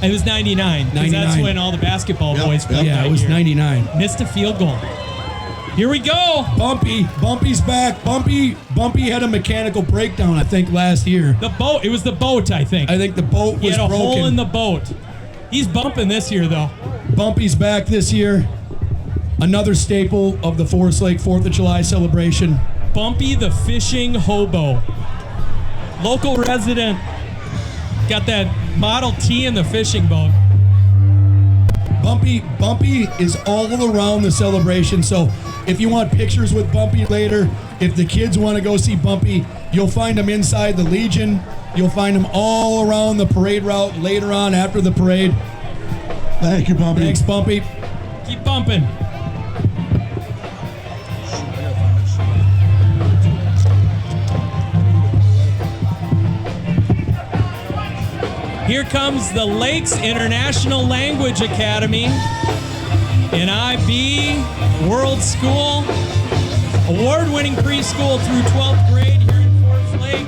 It was 99. Because that's 99. when all the basketball Yep, boys played yeah, that it was year. 99. Missed a field goal. Here we go. Bumpy's back. Bumpy had a mechanical breakdown, I think, last year. The boat. It was the boat, I think. I think the boat He was had a broken. hole in the boat. He's bumping this year, though. Bumpy's back this year. Another staple of the Forest Lake 4th of July celebration. Bumpy the fishing hobo. Local resident. Got that Model T in the fishing boat. Bumpy is all around the celebration. So if you want pictures with Bumpy later, if the kids want to go see Bumpy, you'll find them inside the Legion. You'll find them all around the parade route later on after the parade. Thank you, Bumpy. Thanks, Bumpy. Keep bumping. Here comes the Lakes International Language Academy, an IB World School, award-winning preschool through 12th grade here in Forest Lake.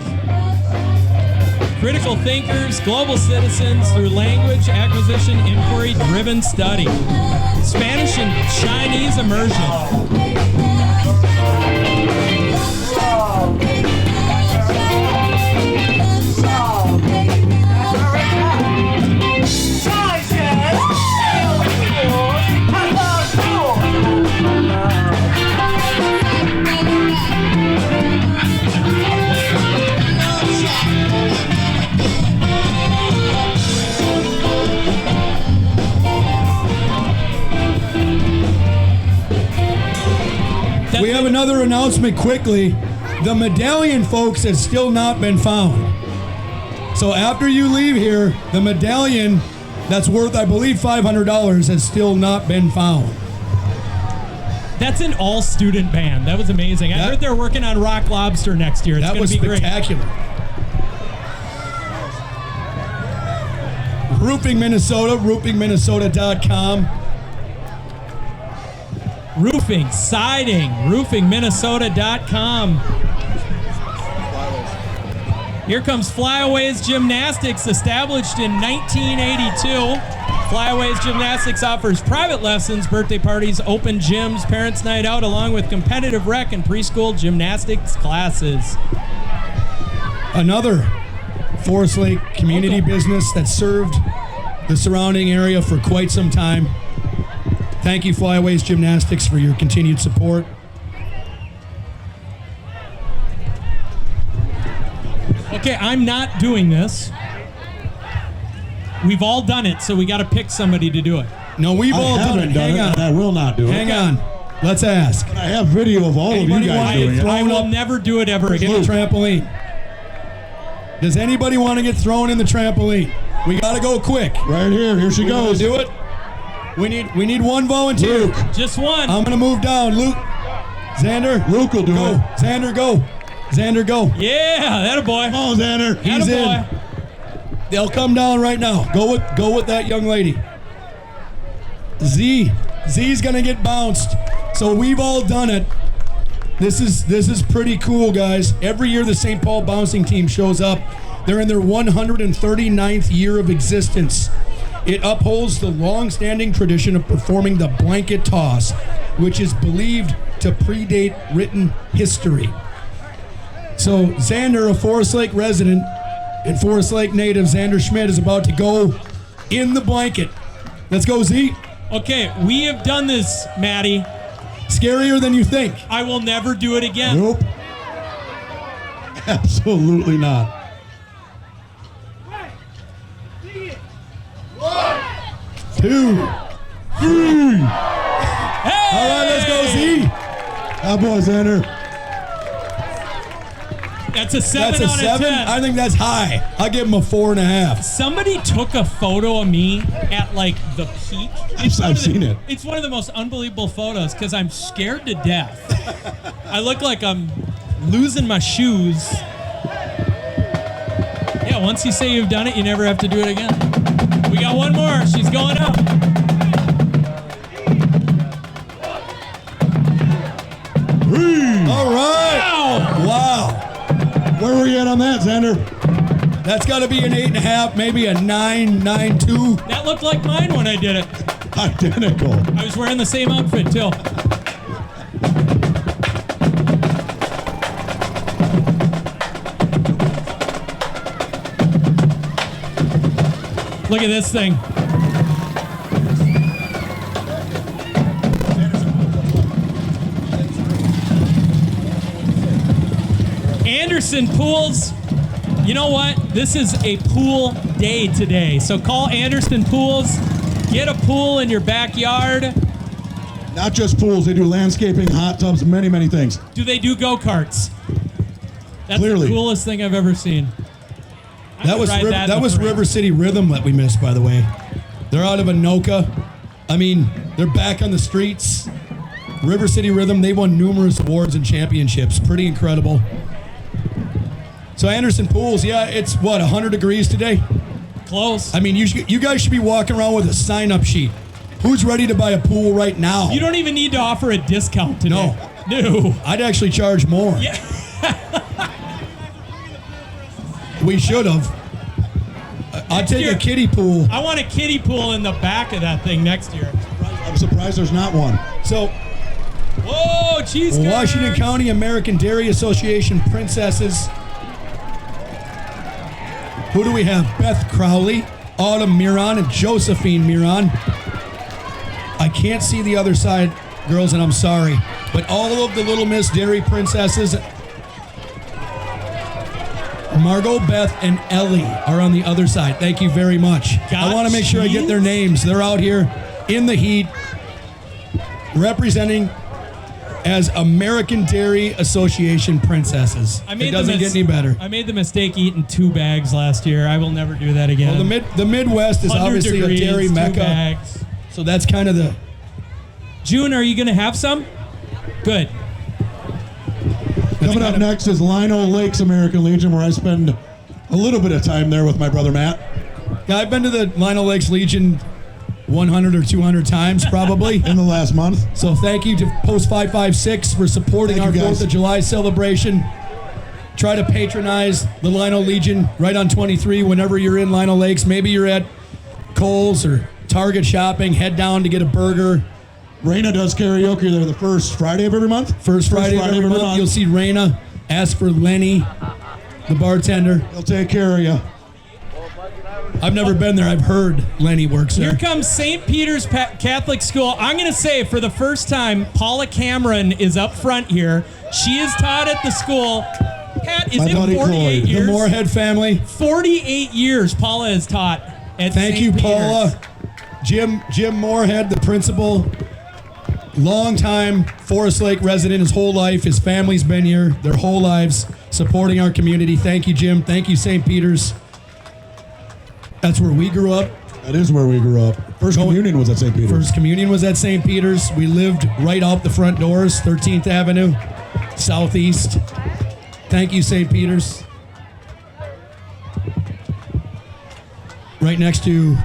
Critical thinkers, global citizens through language acquisition, inquiry-driven study. Spanish and Chinese immersion. We have another announcement quickly. The medallion, folks, has still not been found. So after you leave here, the medallion that's worth, I believe, $500 has still not been found. That's an all-student band. That was amazing. I heard they're working on Rock Lobster next year. It's That going was to be great. spectacular. Roofing Minnesota, roofingminnesota.com. Roofing, siding, roofingminnesota.com. Here comes Flyaways Gymnastics, established in 1982. Flyaways Gymnastics offers private lessons, birthday parties, open gyms, parents' night out, along with competitive rec and preschool gymnastics classes. Another Forest Lake community business that served the surrounding area for quite some time. Thank you, Flyaways Gymnastics, for your continued support. Okay, I'm not doing this. We've all done it, so we got to pick somebody to do it. No, we've all done it. haven't done Hang it, on. and I will not do it. Hang on. Let's ask. I have video of all Anybody of you guys want doing to it. throw I will up never do it ever in again. the trampoline? Does anybody want to get thrown in the trampoline? We got to go quick. Right here. Here she We wanna goes. do it. We need one volunteer. Luke. Just one. I'm gonna move down. Luke, Xander, Luke will do go. it. Xander, go. Xander, go. Yeah, that a boy. Oh, Xander. He's in. They'll come down right now. Go with that young lady. Z's gonna get bounced. So we've all done it. This is pretty cool, guys. Every year the St. Paul bouncing team shows up. They're in their 139th year of existence. It upholds the long-standing tradition of performing the blanket toss, which is believed to predate written history. So Xander, a Forest Lake resident and Forest Lake native, Xander Schmidt, is about to go in the blanket. Let's go, Z. Okay, we have done this, Maddie. Scarier than you think. I will never do it again. Nope. Absolutely not. Two. Hey! All right, let's go, Z. That boy, Xander. That's a 7 That's a out of 7. 10. I think that's high. I give him a 4.5. Somebody took a photo of me at like the peak. I've seen it. It's one of the most unbelievable photos because I'm scared to death. I look like I'm losing my shoes. Yeah, once you say you've done it, you never have to do it again. We got one more. She's going up. All right. Wow. Where were you at on that, Xander? That's got to be an 8.5, maybe a 9.92. That looked like mine when I did it. Identical. I was wearing the same outfit too. Look at this thing. Anderson Pools. You know what? This is a pool day today. So call Anderson Pools. Get a pool in your backyard. Not just pools, they do landscaping, hot tubs, many, many things. Do they do go-karts? That's Clearly. the coolest thing I've ever seen. I That could was ride in the parade. River City Rhythm that we missed, by the way. They're out of Anoka. I mean, they're back on the streets. River City Rhythm, they won numerous awards and championships. Pretty incredible. So Anderson Pools, yeah, it's what, 100 degrees today? Close. I mean, you guys should be walking around with a sign-up sheet. Who's ready to buy a pool right now? You don't even need to offer a discount today. No. I'd actually charge more. Yeah. We should have. I'd take year. a kiddie pool. I want a kiddie pool in the back of that thing next year. I'm surprised there's not one. So, Whoa, cheese curds. Washington County American Dairy Association Princesses. Who do we have? Beth Crowley, Autumn Miron, and Josephine Miron. I can't see the other side, girls, and I'm sorry. But all of the Little Miss Dairy Princesses, Margot, Beth, and Ellie are on the other side. Thank you very much. I want to make sure I get their names. They're out here in the heat, representing as American Dairy Association Princesses. It doesn't get any better. I made the mistake eating 2 bags last year. I will never do that again. Well, the Midwest is 100 obviously degrees, a dairy 2 mecca. bags. So that's kind of the... June, are you going to have some? Good. Coming up next is Lino Lakes American Legion, where I spend a little bit of time there with my brother Matt. Yeah, I've been to the Lino Lakes Legion 100 or 200 times probably. In the last month. So thank you to Post 556 for supporting Thank our you, guys. 4th of July celebration. Try to patronize the Lino Legion right on 23 whenever you're in Lino Lakes. Maybe you're at Kohl's or Target shopping. Head down to get a burger. Raina does karaoke there the first Friday of every month. First Friday of every month, you'll see Raina. Ask for Lenny, the bartender. He'll take care of you. I've never been there. I've heard Lenny works there. Here comes St. Peter's Catholic School. I'm going to say for the first time, Paula Cameron is up front here. She is taught at the school. Pat, is My it buddy 48 Chloe. years? The Moorhead family. 48 years Paula has taught at Thank St. you, Peter's. Paula. Jim Moorhead, the principal. Long-time Forest Lake resident his whole life. His family's been here their whole lives supporting our community. Thank you, Jim. Thank you, St. Peter's. That's where we grew up. That is where we grew up. First communion was at St. Peter's. First communion was at St. Peter's. We lived right out the front doors, 13th Avenue, southeast. Thank you, St. Peter's. Right next to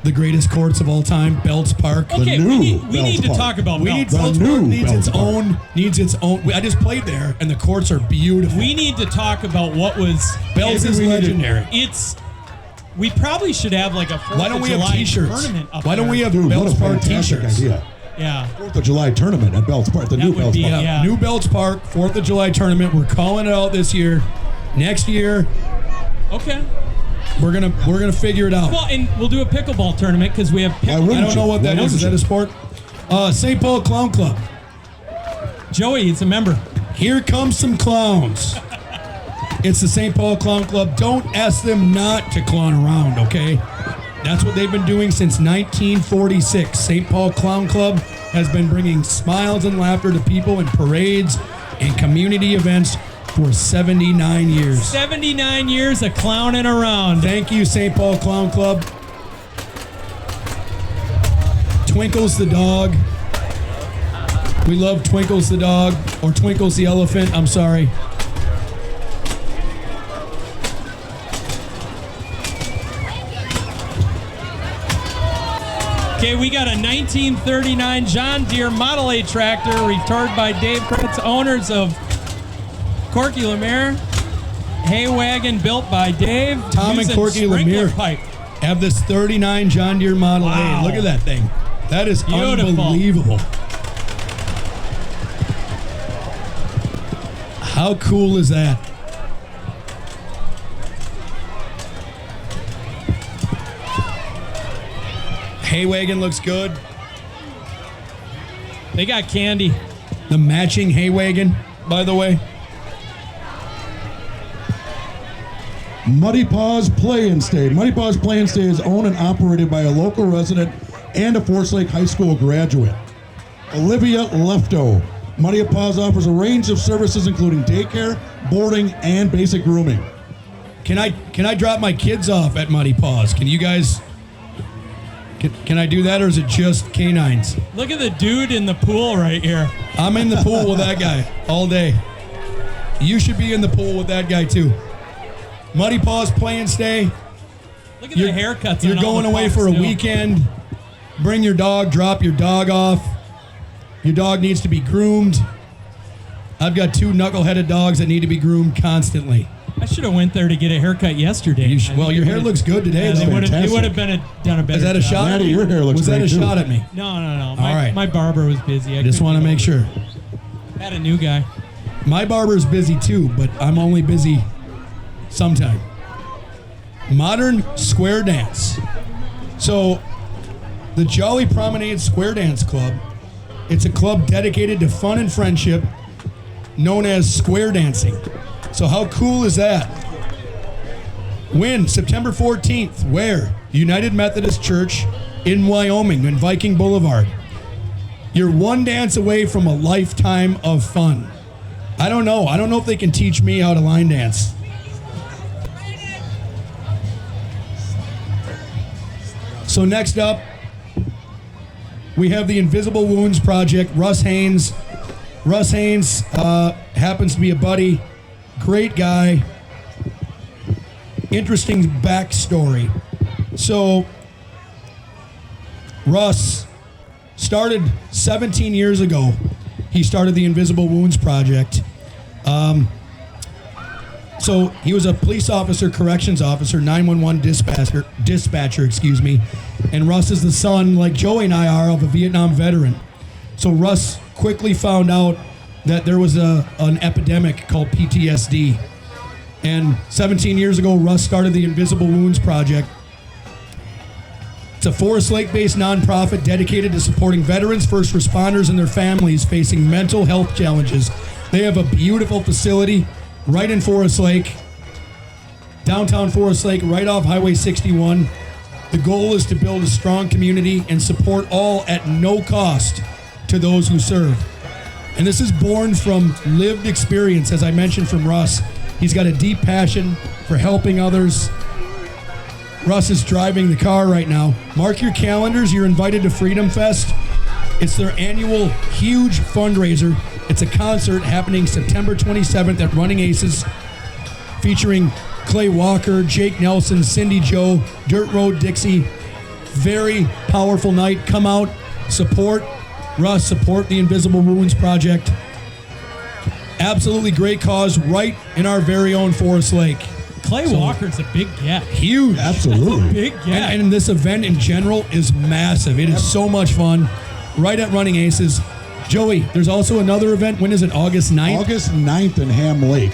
the greatest courts of all time, Belts Park. Okay, new we need Belts to Park. talk about We need Belts. Belts The Park new needs Belts its Park. own. Needs its own. I just played there, and the courts are beautiful. We need to talk about what was Belts is legendary. We probably should have like a 4th Why don't of we have July T-shirts? tournament up Why don't there. we have Dude, what Belts a Park fantastic T-shirts? idea. Yeah. 4th of July tournament at Belts Park. The That new would Belts be, Park. yeah. New Belts Park, 4th of July tournament. We're calling it out this year. Next year, Okay. we're gonna figure it out. Well, and we'll do a pickleball tournament because we have Why pickleball. wouldn't I don't know what that Why is. Is that wouldn't a sport? St. Paul Clown Club. Joey, it's a member. Here comes some clowns. It's the St. Paul Clown Club. Don't ask them not to clown around, okay? That's what they've been doing since 1946. St. Paul Clown Club has been bringing smiles and laughter to people in parades and community events for 79 years. 79 years of clowning around. Thank you, St. Paul Clown Club. Twinkles the dog. We love Twinkles the dog, or Twinkles the elephant, I'm sorry. Okay, we got a 1939 John Deere Model A tractor restored by Dave Kretz, owners of Corky Lemire. Hay wagon built by Dave. Tom and using Corky sprinkler Lemire pipe. have this 39 John Deere Model Wow. A. Look at that thing. That is Beautiful. unbelievable. How cool is that? Hay wagon looks good. They got candy. The matching hay wagon, by the way. Muddy Paws Play and Stay. Muddy Paws Play and Stay is owned and operated by a local resident and a Forest Lake High School graduate. Olivia Lefto. Muddy Paws offers a range of services including daycare, boarding, and basic grooming. Can I drop my kids off at Muddy Paws? Can you guys... Can I do that, or is it just canines? Look at the dude in the pool right here. I'm in the pool with that guy all day. You should be in the pool with that guy too. Muddy Paws Play and Stay. Look at the haircuts. You're on all going the away pups, for a too. weekend. Bring your dog, drop your dog off. Your dog needs to be groomed. I've got 2 knuckle-headed dogs that need to be groomed constantly. I should have went there to get a haircut yesterday. Well, your hair looks good today. Yeah, though. they would fantastic. have done a better Is that a job. shot? Maddie, your hair looks Was that a great, too. shot at me? No. All right. My barber was busy. I just want to make sure. Had a new guy. My barber's busy too, but I'm only busy sometime. Modern Square Dance. So, the Jolly Promenade Square Dance Club, it's a club dedicated to fun and friendship, known as square dancing. So how cool is that? When? September 14th. Where? United Methodist Church in Wyoming, in Viking Boulevard. You're one dance away from a lifetime of fun. I don't know if they can teach me how to line dance. So next up, we have the Invisible Wounds Project. Russ Haynes. Russ Haynes happens to be a buddy. Great guy. Interesting backstory. So, Russ started 17 years ago. He started the Invisible Wounds Project. So he was a police officer, corrections officer, 911 dispatcher, excuse me. And Russ is the son, like Joey and I are, of a Vietnam veteran. So Russ quickly found out that there was an epidemic called PTSD. And 17 years ago, Russ started the Invisible Wounds Project. It's a Forest Lake-based nonprofit dedicated to supporting veterans, first responders, and their families facing mental health challenges. They have a beautiful facility right in Forest Lake, downtown Forest Lake, right off Highway 61. The goal is to build a strong community and support all at no cost to those who serve. And this is born from lived experience, as I mentioned from Russ. He's got a deep passion for helping others. Russ is driving the car right now. Mark your calendars. You're invited to Freedom Fest. It's their annual huge fundraiser. It's a concert happening September 27th at Running Aces, featuring Clay Walker, Jake Nelson, Cindy Joe, Dirt Road Dixie. Very powerful night. Come out, support Russ, support the Invisible Wounds Project. Absolutely great cause right in our very own Forest Lake. Clay Walker's a big get. Huge. Absolutely. Big get. And this event in general is massive. It is so much fun. Right at Running Aces. Joey, there's also another event. When is it? August 9th? August 9th in Ham Lake.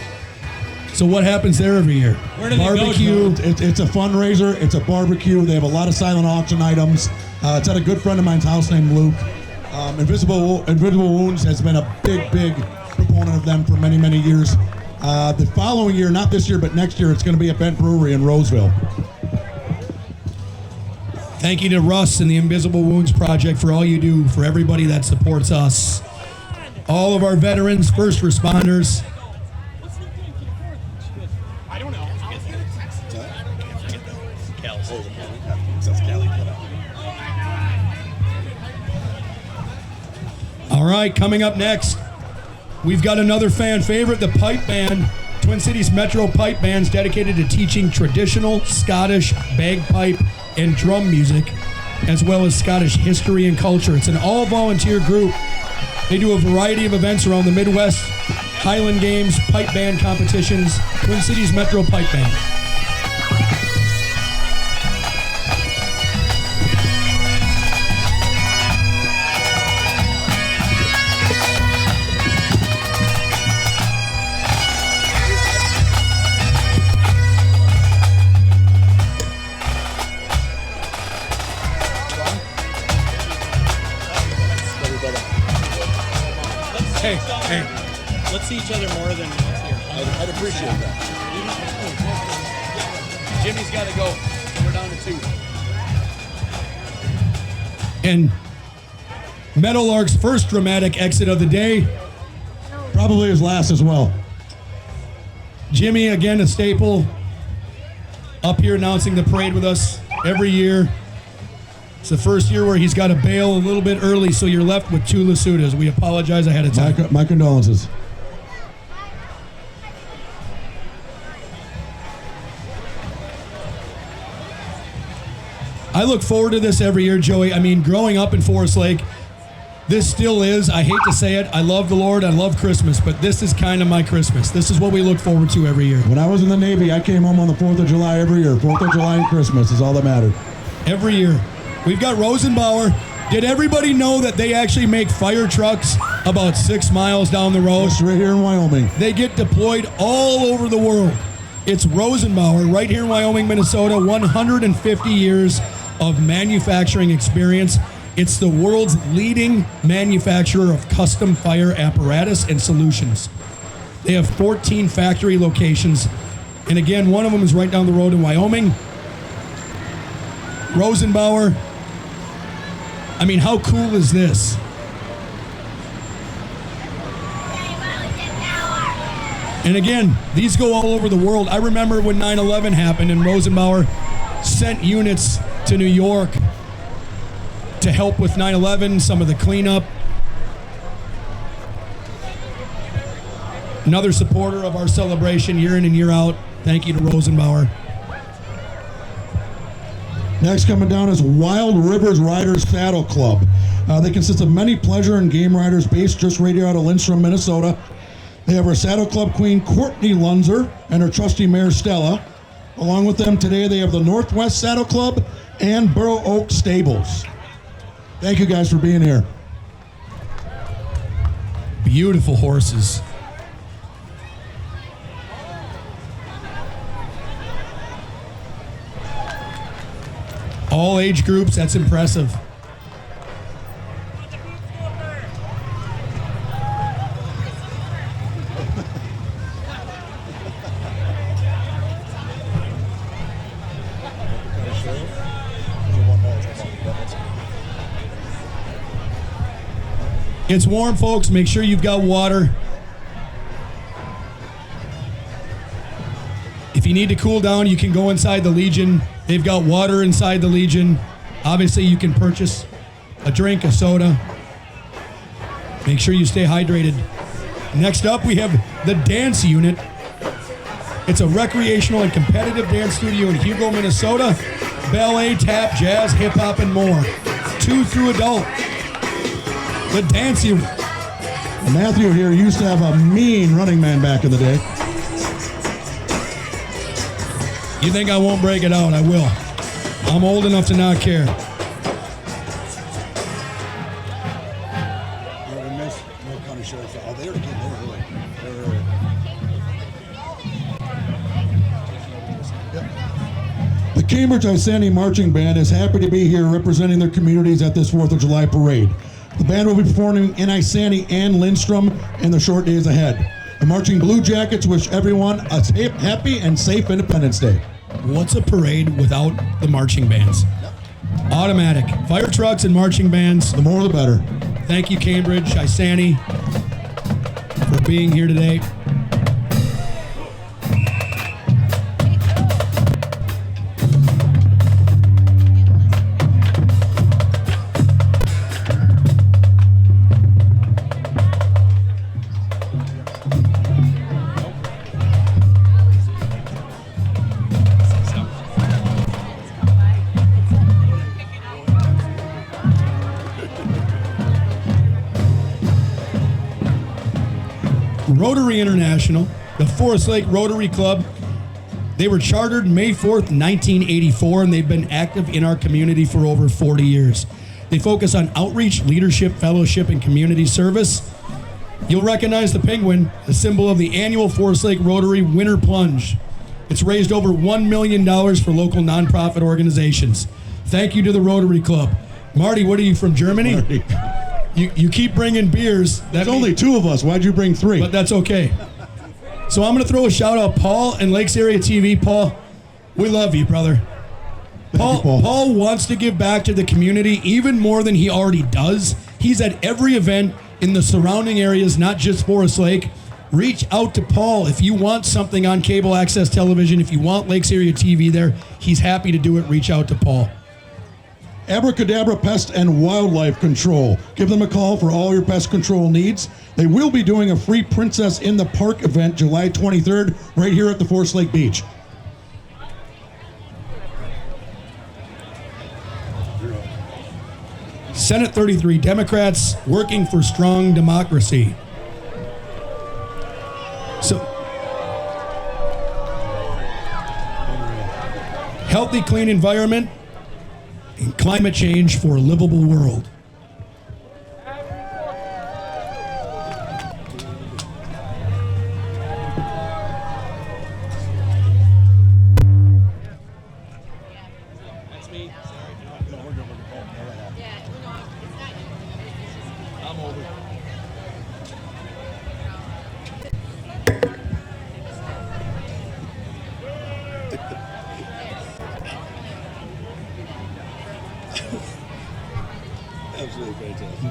So what happens there every year? Where do they go, Barbecue. Joe? It's a fundraiser. It's a barbecue. They have a lot of silent auction items. It's at a good friend of mine's house named Luke. Invisible Wounds has been a big proponent of them for many, many years. The following year, not this year, but next year, it's going to be at Bent Brewery in Roseville. Thank you to Russ and the Invisible Wounds Project for all you do for everybody that supports us. All of our veterans, first responders. All right, coming up next, we've got another fan favorite, the Pipe Band. Twin Cities Metro Pipe Band's dedicated to teaching traditional Scottish bagpipe and drum music, as well as Scottish history and culture. It's an all-volunteer group. They do a variety of events around the Midwest, Highland Games, pipe band competitions, Twin Cities Metro Pipe Band. Hey, let's see each other more than once here. I'd appreciate that. Jimmy's got to go. We're down to 2. And Meadowlark's first dramatic exit of the day. Probably his last as well. Jimmy, again, a staple, up here announcing the parade with us every year. It's the first year where he's got to bail a little bit early, so you're left with 2 Lasudas. We apologize ahead of time. My condolences. I look forward to this every year, Joey. I mean, growing up in Forest Lake, this still is, I hate to say it, I love the Lord, I love Christmas, but this is kind of my Christmas. This is what we look forward to every year. When I was in the Navy, I came home on the 4th of July every year. 4th of July and Christmas is all that mattered. Every year. We've got Rosenbauer. Did everybody know that they actually make fire trucks about 6 miles down the road? Just right here in Wyoming. They get deployed all over the world. It's Rosenbauer right here in Wyoming, Minnesota, 150 years of manufacturing experience. It's the world's leading manufacturer of custom fire apparatus and solutions. They have 14 factory locations. And again, one of them is right down the road in Wyoming. Rosenbauer. I mean, how cool is this? And again, these go all over the world. I remember when 9/11 happened and Rosenbauer sent units to New York to help with 9/11, some of the cleanup. Another supporter of our celebration year in and year out. Thank you to Rosenbauer. Next coming down is Wild Rivers Riders Saddle Club. They consist of many pleasure and game riders based just right here out of Lindstrom, Minnesota. They have our Saddle Club queen, Courtney Lunzer, and her trusty mare, Stella. Along with them today, they have the Northwest Saddle Club and Burrow Oak Stables. Thank you guys for being here. Beautiful horses. All age groups, that's impressive. It's warm, folks. Make sure you've got water. If you need to cool down, you can go inside the Legion. They've got water inside the Legion. Obviously, you can purchase a drink, a soda. Make sure you stay hydrated. Next up, we have the Dance Unit. It's a recreational and competitive dance studio in Hugo, Minnesota. Ballet, tap, jazz, hip-hop, and more. 2 through adult. The Dance Unit. Matthew here used to have a mean running man back in the day. You think I won't break it out? I will. I'm old enough to not care. The Cambridge Iceni Marching Band is happy to be here representing their communities at this 4th of July parade. The band will be performing in Iceni and Lindstrom in the short days ahead. The Marching Blue Jackets wish everyone a happy and safe Independence Day. What's a parade without the marching bands? Automatic. Fire trucks and marching bands. The more the better. Thank you, Cambridge, Iceni, for being here today. Rotary International, the Forest Lake Rotary Club. They were chartered May 4th, 1984, and they've been active in our community for over 40 years. They focus on outreach, leadership, fellowship, and community service. You'll recognize the penguin, the symbol of the annual Forest Lake Rotary Winter Plunge. It's raised over $1 million for local nonprofit organizations. Thank you to the Rotary Club. Marty, what are you, from Germany? Marty. You keep bringing beers. There's only two of us. Why'd you bring three? But that's okay. So I'm going to throw a shout out, Paul and Lakes Area TV. Paul, we love you, brother. Paul wants to give back to the community even more than he already does. He's at every event in the surrounding areas, not just Forest Lake. Reach out to Paul if you want something on cable access television. If you want Lakes Area TV there, he's happy to do it. Reach out to Paul. Abracadabra Pest and Wildlife Control. Give them a call for all your pest control needs. They will be doing a free Princess in the Park event July 23rd right here at the Forest Lake Beach. Senate 33, Democrats working for strong democracy. So, healthy, clean environment and climate change for a livable world. Absolutely fantastic.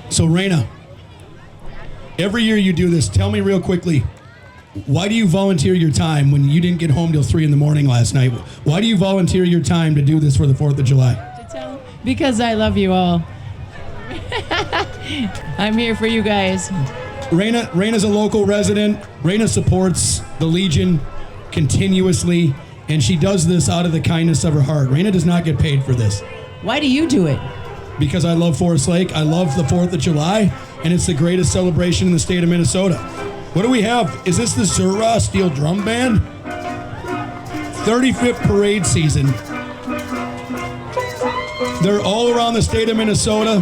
So, Raina, every year you do this. Tell me real quickly, why do you volunteer your time when you didn't get home till 3 in the morning last night? Why do you volunteer your time to do this for the 4th of July? Because I love you all. I'm here for you guys. Raina's a local resident. Raina supports the Legion continuously, and she does this out of the kindness of her heart. Raina does not get paid for this. Why do you do it? Because I love Forest Lake. I love the 4th of July, and it's the greatest celebration in the state of Minnesota. What do we have? Is this the Zura Steel Drum Band? 35th parade season. They're all around the state of Minnesota.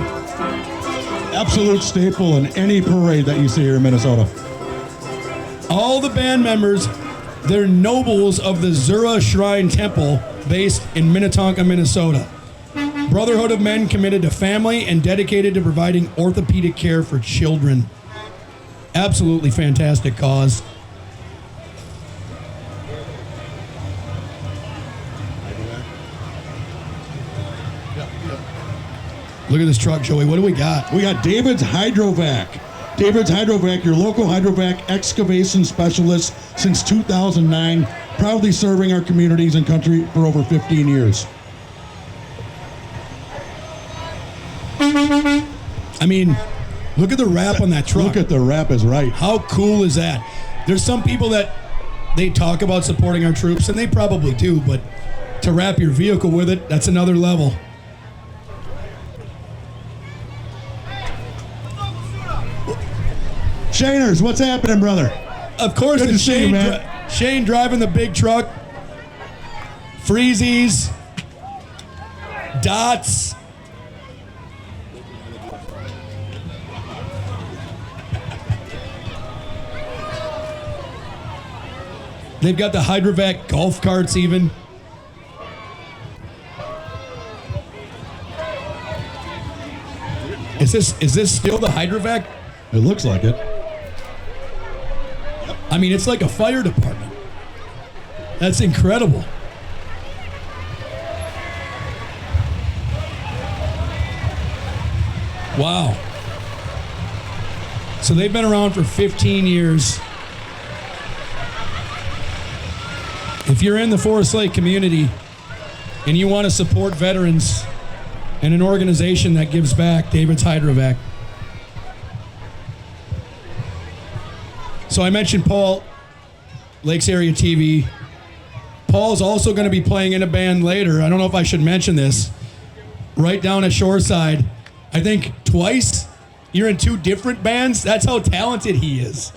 Absolute staple in any parade that you see here in Minnesota. All the band members, they're nobles of the Zura Shrine Temple based in Minnetonka, Minnesota. Brotherhood of Men committed to family and dedicated to providing orthopedic care for children. Absolutely fantastic cause. Look at this truck, Joey. What do we got? We got David's Hydrovac. David's Hydrovac, your local hydrovac excavation specialist since 2009, proudly serving our communities and country for over 15 years. I mean, look at the wrap on that truck. Look at the wrap is right. How cool is that? There's some people that they talk about supporting our troops, and they probably do, but to wrap your vehicle with it, that's another level. Shaners, what's happening, brother? Of course, Good to it's see you, Shane, man. Shane driving the big truck. Freezies. Dots. They've got the Hydrovac golf carts even. Is this still the Hydrovac? It looks like it. I mean, it's like a fire department. That's incredible. Wow. So they've been around for 15 years. If you're in the Forest Lake community and you want to support veterans and an organization that gives back, David's Hydrovac. So I mentioned Paul, Lakes Area TV. Paul's also going to be playing in a band later. I don't know if I should mention this. Right down at Shoreside. I think twice. You're in 2 different bands. That's how talented he is.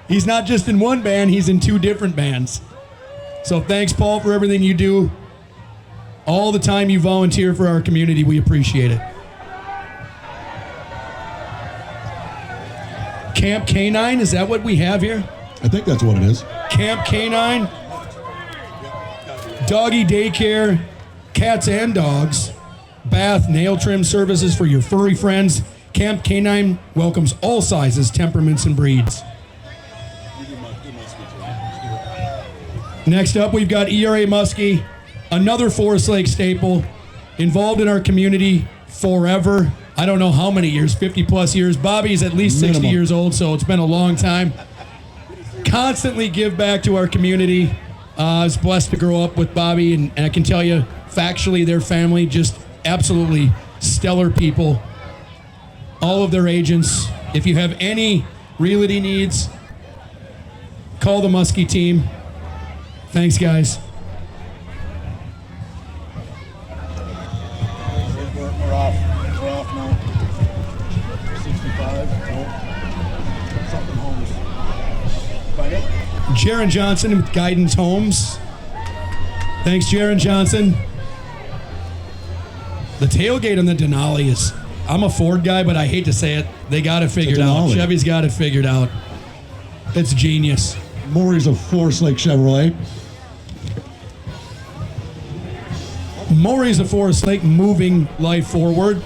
He's not just in one band, he's in 2 different bands. So thanks, Paul, for everything you do. All the time you volunteer for our community, we appreciate it. Camp Canine, is that what we have here? I think that's what it is. Camp Canine, doggy daycare, cats and dogs, bath, nail trim services for your furry friends. Camp Canine welcomes all sizes, temperaments, and breeds. Next up, we've got ERA Muskie, another Forest Lake staple, involved in our community forever. I don't know how many years, 50 plus years. Bobby's at least 60 Minimum. years old, so it's been a long time. Constantly give back to our community. I was blessed to grow up with Bobby, and I can tell you, factually, their family, just absolutely stellar people. All of their agents. If you have any realty needs, call the Muskie team. Thanks, guys. We're off now. 65. No. Something homes. Find it? Jaron Johnson with Guidance Homes. Thanks, Jaron Johnson. The tailgate on the Denali is, I'm a Ford guy, but I hate to say it, they got it figured out. Denali. Chevy's got it figured out. It's genius. Maury's of Forest Lake Chevrolet. Maury's of Forest Lake, moving life forward.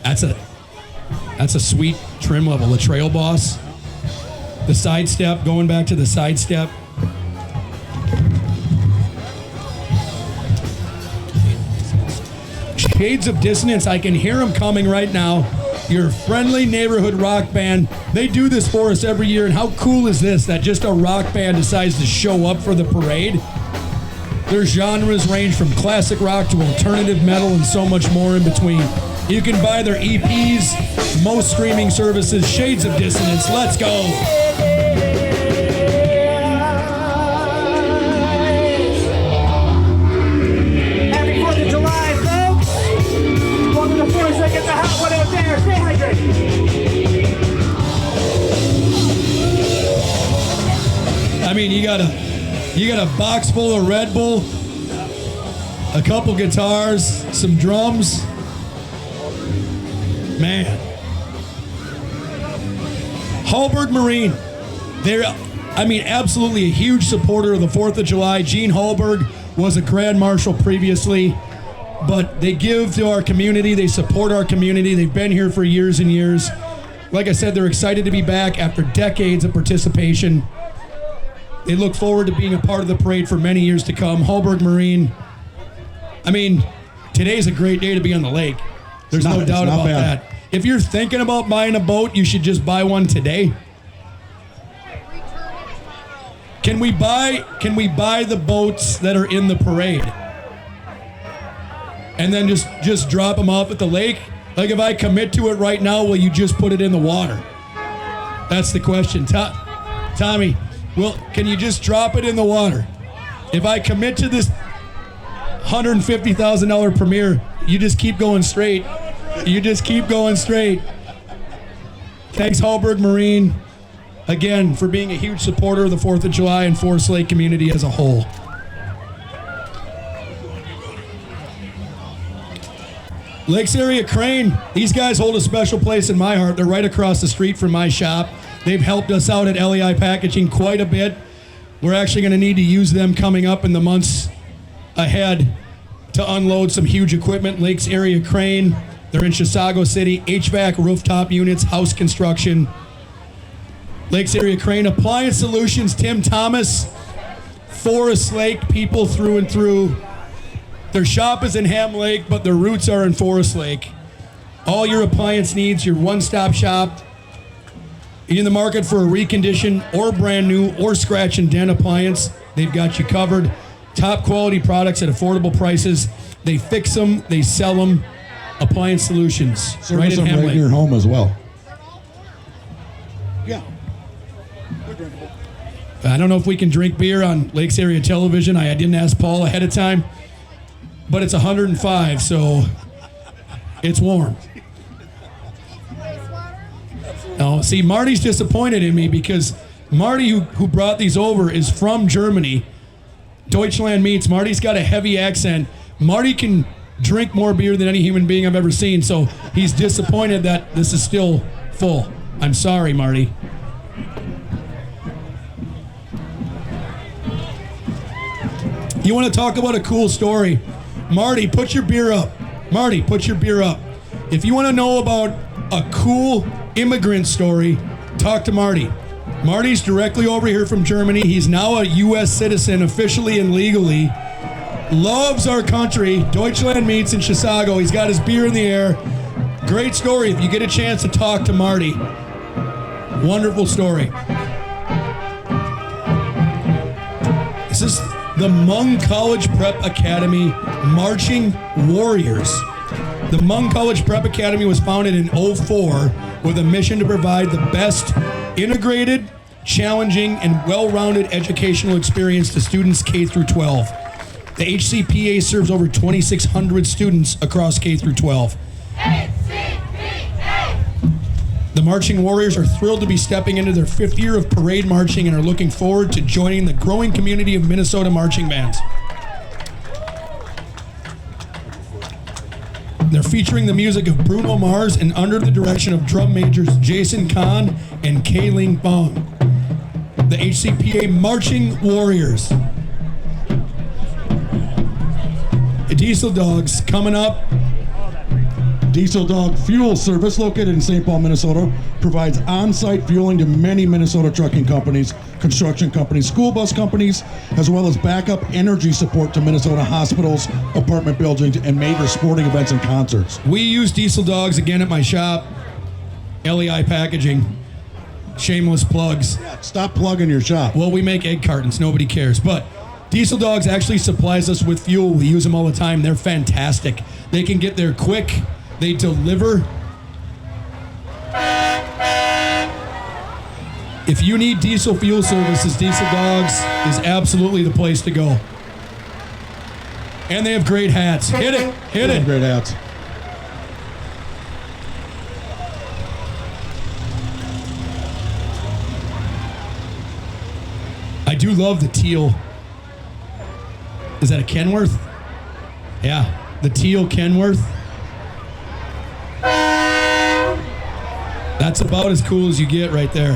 That's a sweet trim level. The Trail Boss. The sidestep, going back to the sidestep. Shades of Dissonance, I can hear them coming right now. Your friendly neighborhood rock band. They do this for us every year, and how cool is this that just a rock band decides to show up for the parade? Their genres range from classic rock to alternative metal and so much more in between. You can buy their EPs, most streaming services. Shades of Dissonance, let's go. Happy 4th of July, folks! Welcome to Forest Lake. It's a hot one out there. Stay hydrated. I mean, you got a box full of Red Bull, a couple guitars, some drums. Man. Hallberg Marine. They're, absolutely a huge supporter of the 4th of July. Gene Hallberg was a Grand Marshal previously, but they give to our community. They support our community. They've been here for years and years. Like I said, they're excited to be back after decades of participation. They look forward to being a part of the parade for many years to come. Hallberg Marine. Today's a great day to be on the lake. There's no doubt about that. If you're thinking about buying a boat, you should just buy one today. Can we buy the boats that are in the parade? And then just drop them off at the lake? Like, if I commit to it right now, will you just put it in the water? That's the question. Tommy, can you just drop it in the water? If I commit to this $150,000 premiere, you just keep going straight. You just keep going straight. Thanks, Hallberg Marine, again, for being a huge supporter of the 4th of July and Forest Lake community as a whole. Lakes Area Crane, these guys hold a special place in my heart. They're right across the street from my shop. They've helped us out at LEI Packaging quite a bit. We're actually going to need to use them coming up in the months ahead to unload some huge equipment. Lakes Area Crane, they're in Chisago City. HVAC, rooftop units, house construction. Lakes Area Crane, Appliance Solutions, Tim Thomas, Forest Lake people through and through. Their shop is in Ham Lake, but their roots are in Forest Lake. All your appliance needs, your one-stop shop. In the market for a reconditioned or brand new or scratch and dent appliance, they've got you covered. Top quality products at affordable prices. They fix them, they sell them. Appliance Solutions, right Service in them Ham right Lake. in your home as well. Yeah. They're drinkable. I don't know if we can drink beer on Lakes Area Television. I didn't ask Paul ahead of time, but it's 105, so It's warm. Oh, see, Marty's disappointed in me because Marty, who brought these over, is from Germany. Deutschland meets. Marty's got a heavy accent. Marty can drink more beer than any human being I've ever seen, so he's disappointed that this is still full. I'm sorry, Marty. You want to talk about a cool story? Marty, put your beer up. Marty, put your beer up. If you want to know about a cool immigrant story, talk to Marty. Marty's directly over here from Germany. He's now a U.S. citizen, officially and legally. Loves our country. Deutschland meets in Chisago. He's got his beer in the air. Great story if you get a chance to talk to Marty. Wonderful story. This is the Mung College Prep Academy Marching Warriors. The Mung College Prep Academy was founded in 2004 with a mission to provide the best integrated, challenging, and well-rounded educational experience to students K through 12. The HCPA serves over 2,600 students across K through 12. The Marching Warriors are thrilled to be stepping into their 5th year of parade marching and are looking forward to joining the growing community of Minnesota marching bands. They're featuring the music of Bruno Mars and under the direction of drum majors Jason Kahn and Kayling Fong. The HCPA Marching Warriors. Diesel Dogs coming up. Diesel Dog Fuel Service, located in St. Paul, Minnesota, provides on-site fueling to many Minnesota trucking companies, construction companies, school bus companies, as well as backup energy support to Minnesota hospitals, apartment buildings, and major sporting events and concerts. We use Diesel Dogs again at my shop, LEI Packaging. Shameless plugs. Yeah, stop plugging your shop. Well, we make egg cartons. Nobody cares. But Diesel Dogs actually supplies us with fuel. We use them all the time. They're fantastic. They can get there quick. They deliver. If you need diesel fuel services, Diesel Dogs is absolutely the place to go. And they have great hats. Hit it. Hit it. Great hats. I do love the teal. Is that a Kenworth? Yeah, the teal Kenworth. That's about as cool as you get right there.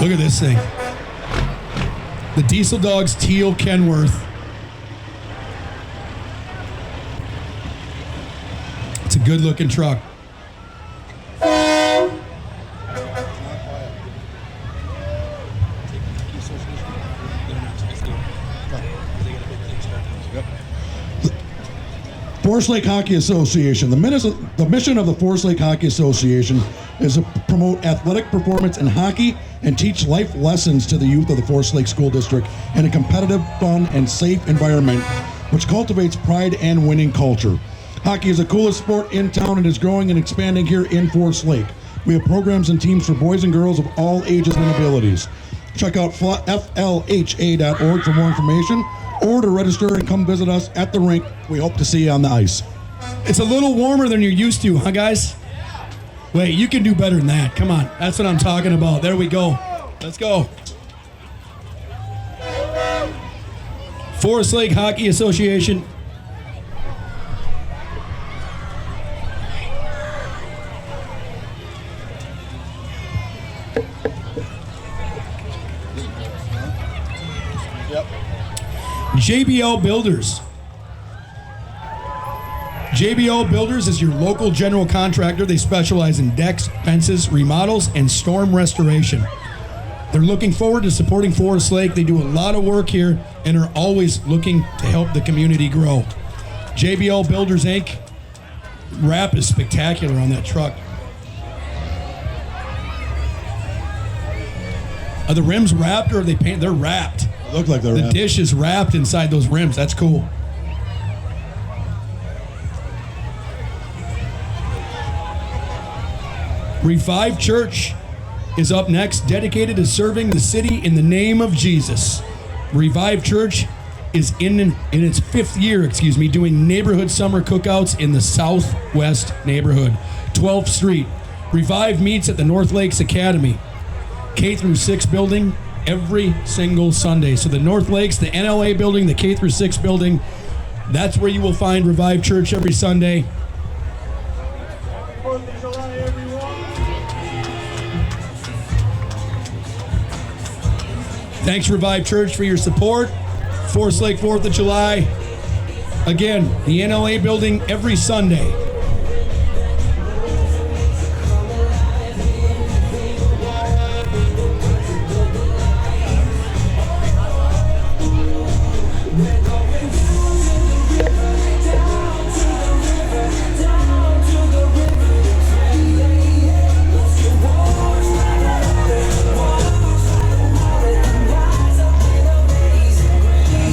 Look at this thing. The Diesel Dogs teal Kenworth. It's a good looking truck. Forest Lake Hockey Association. The mission of the Forest Lake Hockey Association is to promote athletic performance in hockey and teach life lessons to the youth of the Forest Lake School District in a competitive, fun, and safe environment which cultivates pride and winning culture. Hockey is the coolest sport in town and is growing and expanding here in Forest Lake. We have programs and teams for boys and girls of all ages and abilities. Check out flha.org for more information, or to register and come visit us at the rink. We hope to see you on the ice. It's a little warmer than you're used to, huh, guys? Wait, you can do better than that. Come on. That's what I'm talking about. There we go. Let's go. Forest Lake Hockey Association. JBL Builders. JBL Builders is your local general contractor. They specialize in decks, fences, remodels, and storm restoration. They're looking forward to supporting Forest Lake. They do a lot of work here and are always looking to help the community grow. JBL Builders Inc. Wrap is spectacular on that truck. Are the rims wrapped or are they painted? They're wrapped. Look like they're The wrapped. dish is wrapped inside those rims. That's cool. Revive Church is up next, dedicated to serving the city in the name of Jesus. Revive Church is in its 5th year, doing neighborhood summer cookouts in the Southwest neighborhood, 12th Street. Revive meets at the North Lakes Academy, K through 6 building, every single Sunday. So the North Lakes, the NLA building, the K through 6 building, that's where you will find Revive Church every Sunday. 4th of July, everyone. Thanks, Revive Church, for your support. Forest Lake 4th of July. Again, the NLA building every Sunday.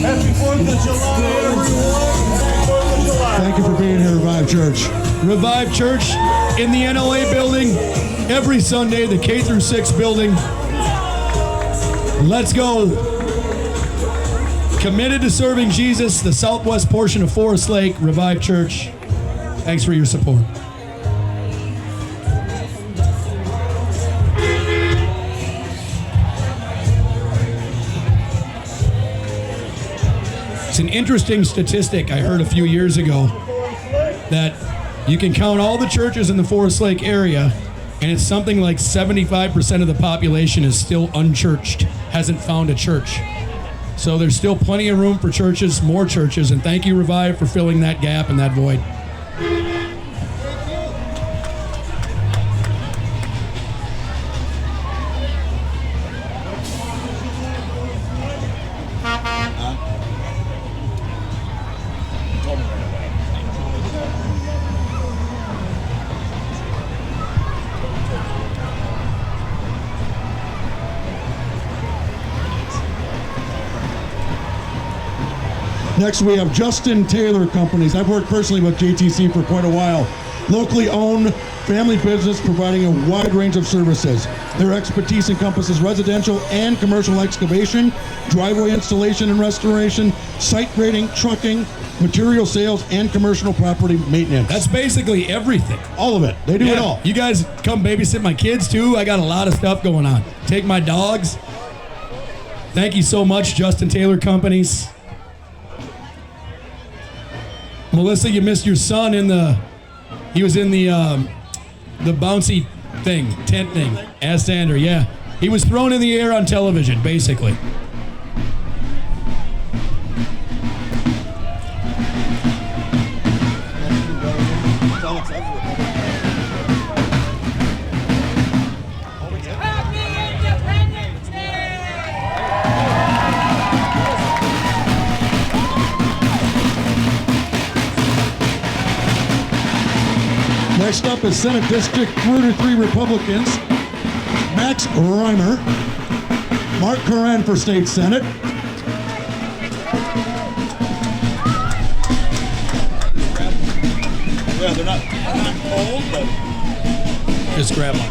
Happy 4th of July, everyone. Happy 4th of July. Thank you for being here, Revive Church. Revive Church in the NLA building every Sunday, the K through 6 building. Let's go. Committed to serving Jesus, the southwest portion of Forest Lake, Revive Church. Thanks for your support. It's an interesting statistic I heard a few years ago that you can count all the churches in the Forest Lake area, and it's something like 75% of the population is still unchurched, hasn't found a church. So there's still plenty of room for churches, more churches, and thank you, Revive, for filling that gap and that void. Next, we have Justin Taylor Companies. I've worked personally with JTC for quite a while. Locally owned family business providing a wide range of services. Their expertise encompasses residential and commercial excavation, driveway installation and restoration, site grading, trucking, material sales, and commercial property maintenance. That's basically everything. all of it. They do it all. You guys come babysit my kids too. I got a lot of stuff going on. Take my dogs. Thank you so much, Justin Taylor Companies. Melissa, you missed your son in he was in the bouncy thing, tent thing, as Sander, yeah. He was thrown in the air on television, basically. Next up is Senate District 33 Republicans, Max Reimer, Mark Curran for State Senate. Yeah, they're not cold, but Just grab one.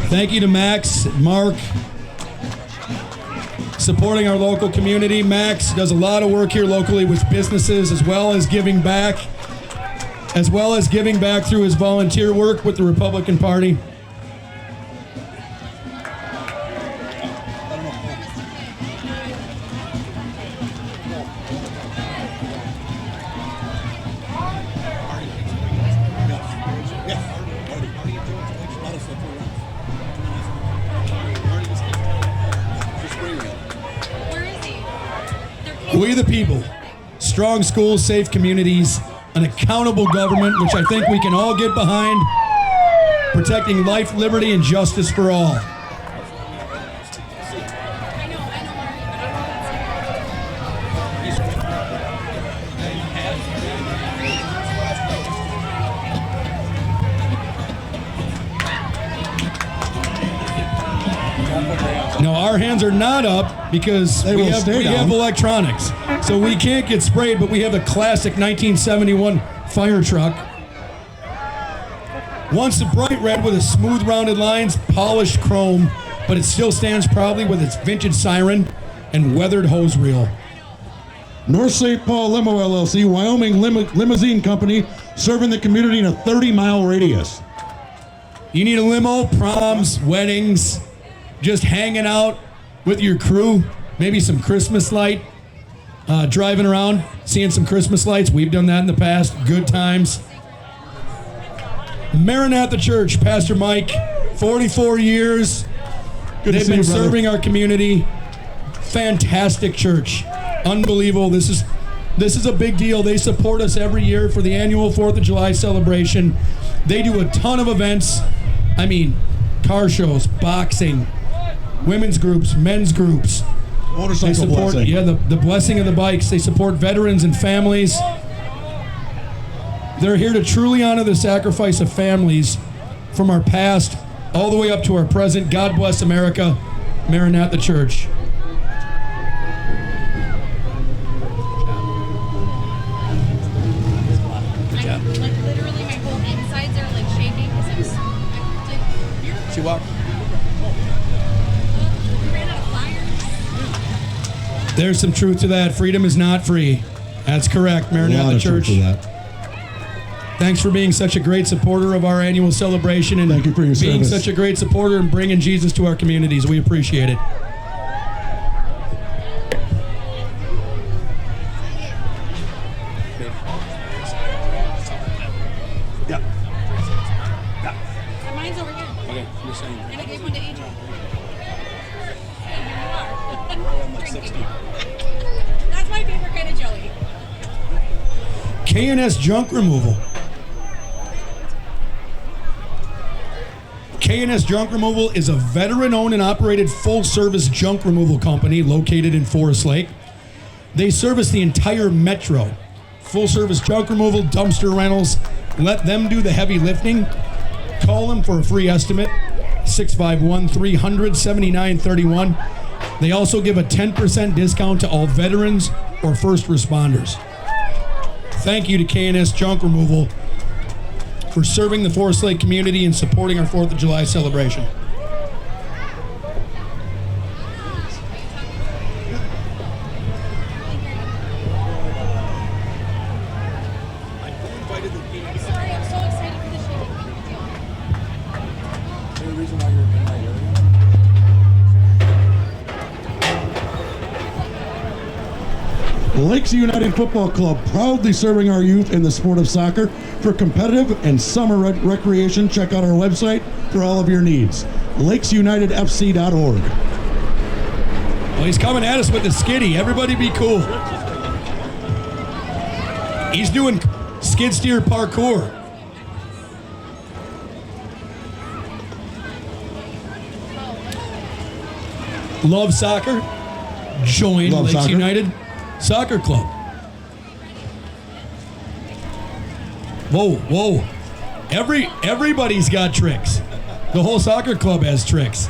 Thank you to Max, Mark, supporting our local community. Max does a lot of work here locally with businesses, as well as giving back through his volunteer work with the Republican Party. We the people, strong schools, safe communities, an accountable government, which I think we can all get behind, protecting life, liberty, and justice for all. No, our hands are not up because They will stay we down. have electronics. So we can't get sprayed, but we have a classic 1971 fire truck. Once a bright red with a smooth rounded lines, polished chrome, but it still stands proudly with its vintage siren and weathered hose reel. North St. Paul Limo LLC, Wyoming Limousine Company, serving the community in a 30-mile radius. You need a limo, proms, weddings, just hanging out with your crew, maybe some Christmas light, driving around, seeing some Christmas lights. We've done that in the past. Good times. Maranatha Church, Pastor Mike, 44 years. Good to They've see been you, brother. serving our community. Fantastic church. Unbelievable. This is a big deal. They support us every year for the annual 4th of July celebration. They do a ton of events. I mean, car shows, boxing, women's groups, men's groups. They Motorcycle support, blessing. yeah, the blessing of the bikes. They support veterans and families. They're here to truly honor the sacrifice of families from our past all the way up to our present. God bless America, Maranatha Church. Like literally my whole insides are like shaking because She walked. we ran out of fire. There's some truth to that. Freedom is not free. That's correct, A lot Maranatha of truth Church. to that. Thanks for being such a great supporter of our annual celebration and Thank you for your being service. such a great supporter and bringing Jesus to our communities. We appreciate it. Mine's over here. Okay, you're saying. And I gave one to AJ. And here you are. I'm like 60. That's my favorite kind of jelly. K&S Junk Removal. K&S Junk Removal is a veteran-owned and operated full-service junk removal company located in Forest Lake. They service the entire metro. Full-service junk removal, dumpster rentals. Let them do the heavy lifting. Call them for a free estimate, 651-300-7931. They also give a 10% discount to all veterans or first responders. Thank you to K&S Junk Removal for serving the Forest Lake community and supporting our 4th of July celebration. Sorry, I'm so excited for the shaking. Is there a reason why you're in my area? Lakeside United Football Club, proudly serving our youth in the sport of soccer. For competitive and summer recreation, check out our website for all of your needs. lakesunitedfc.org. Well, he's coming at us with the skiddy. Everybody be cool. He's doing skid steer parkour. Love soccer? Join Love Lakes soccer? United Soccer Club. Whoa, whoa. Everybody's got tricks. The whole soccer club has tricks.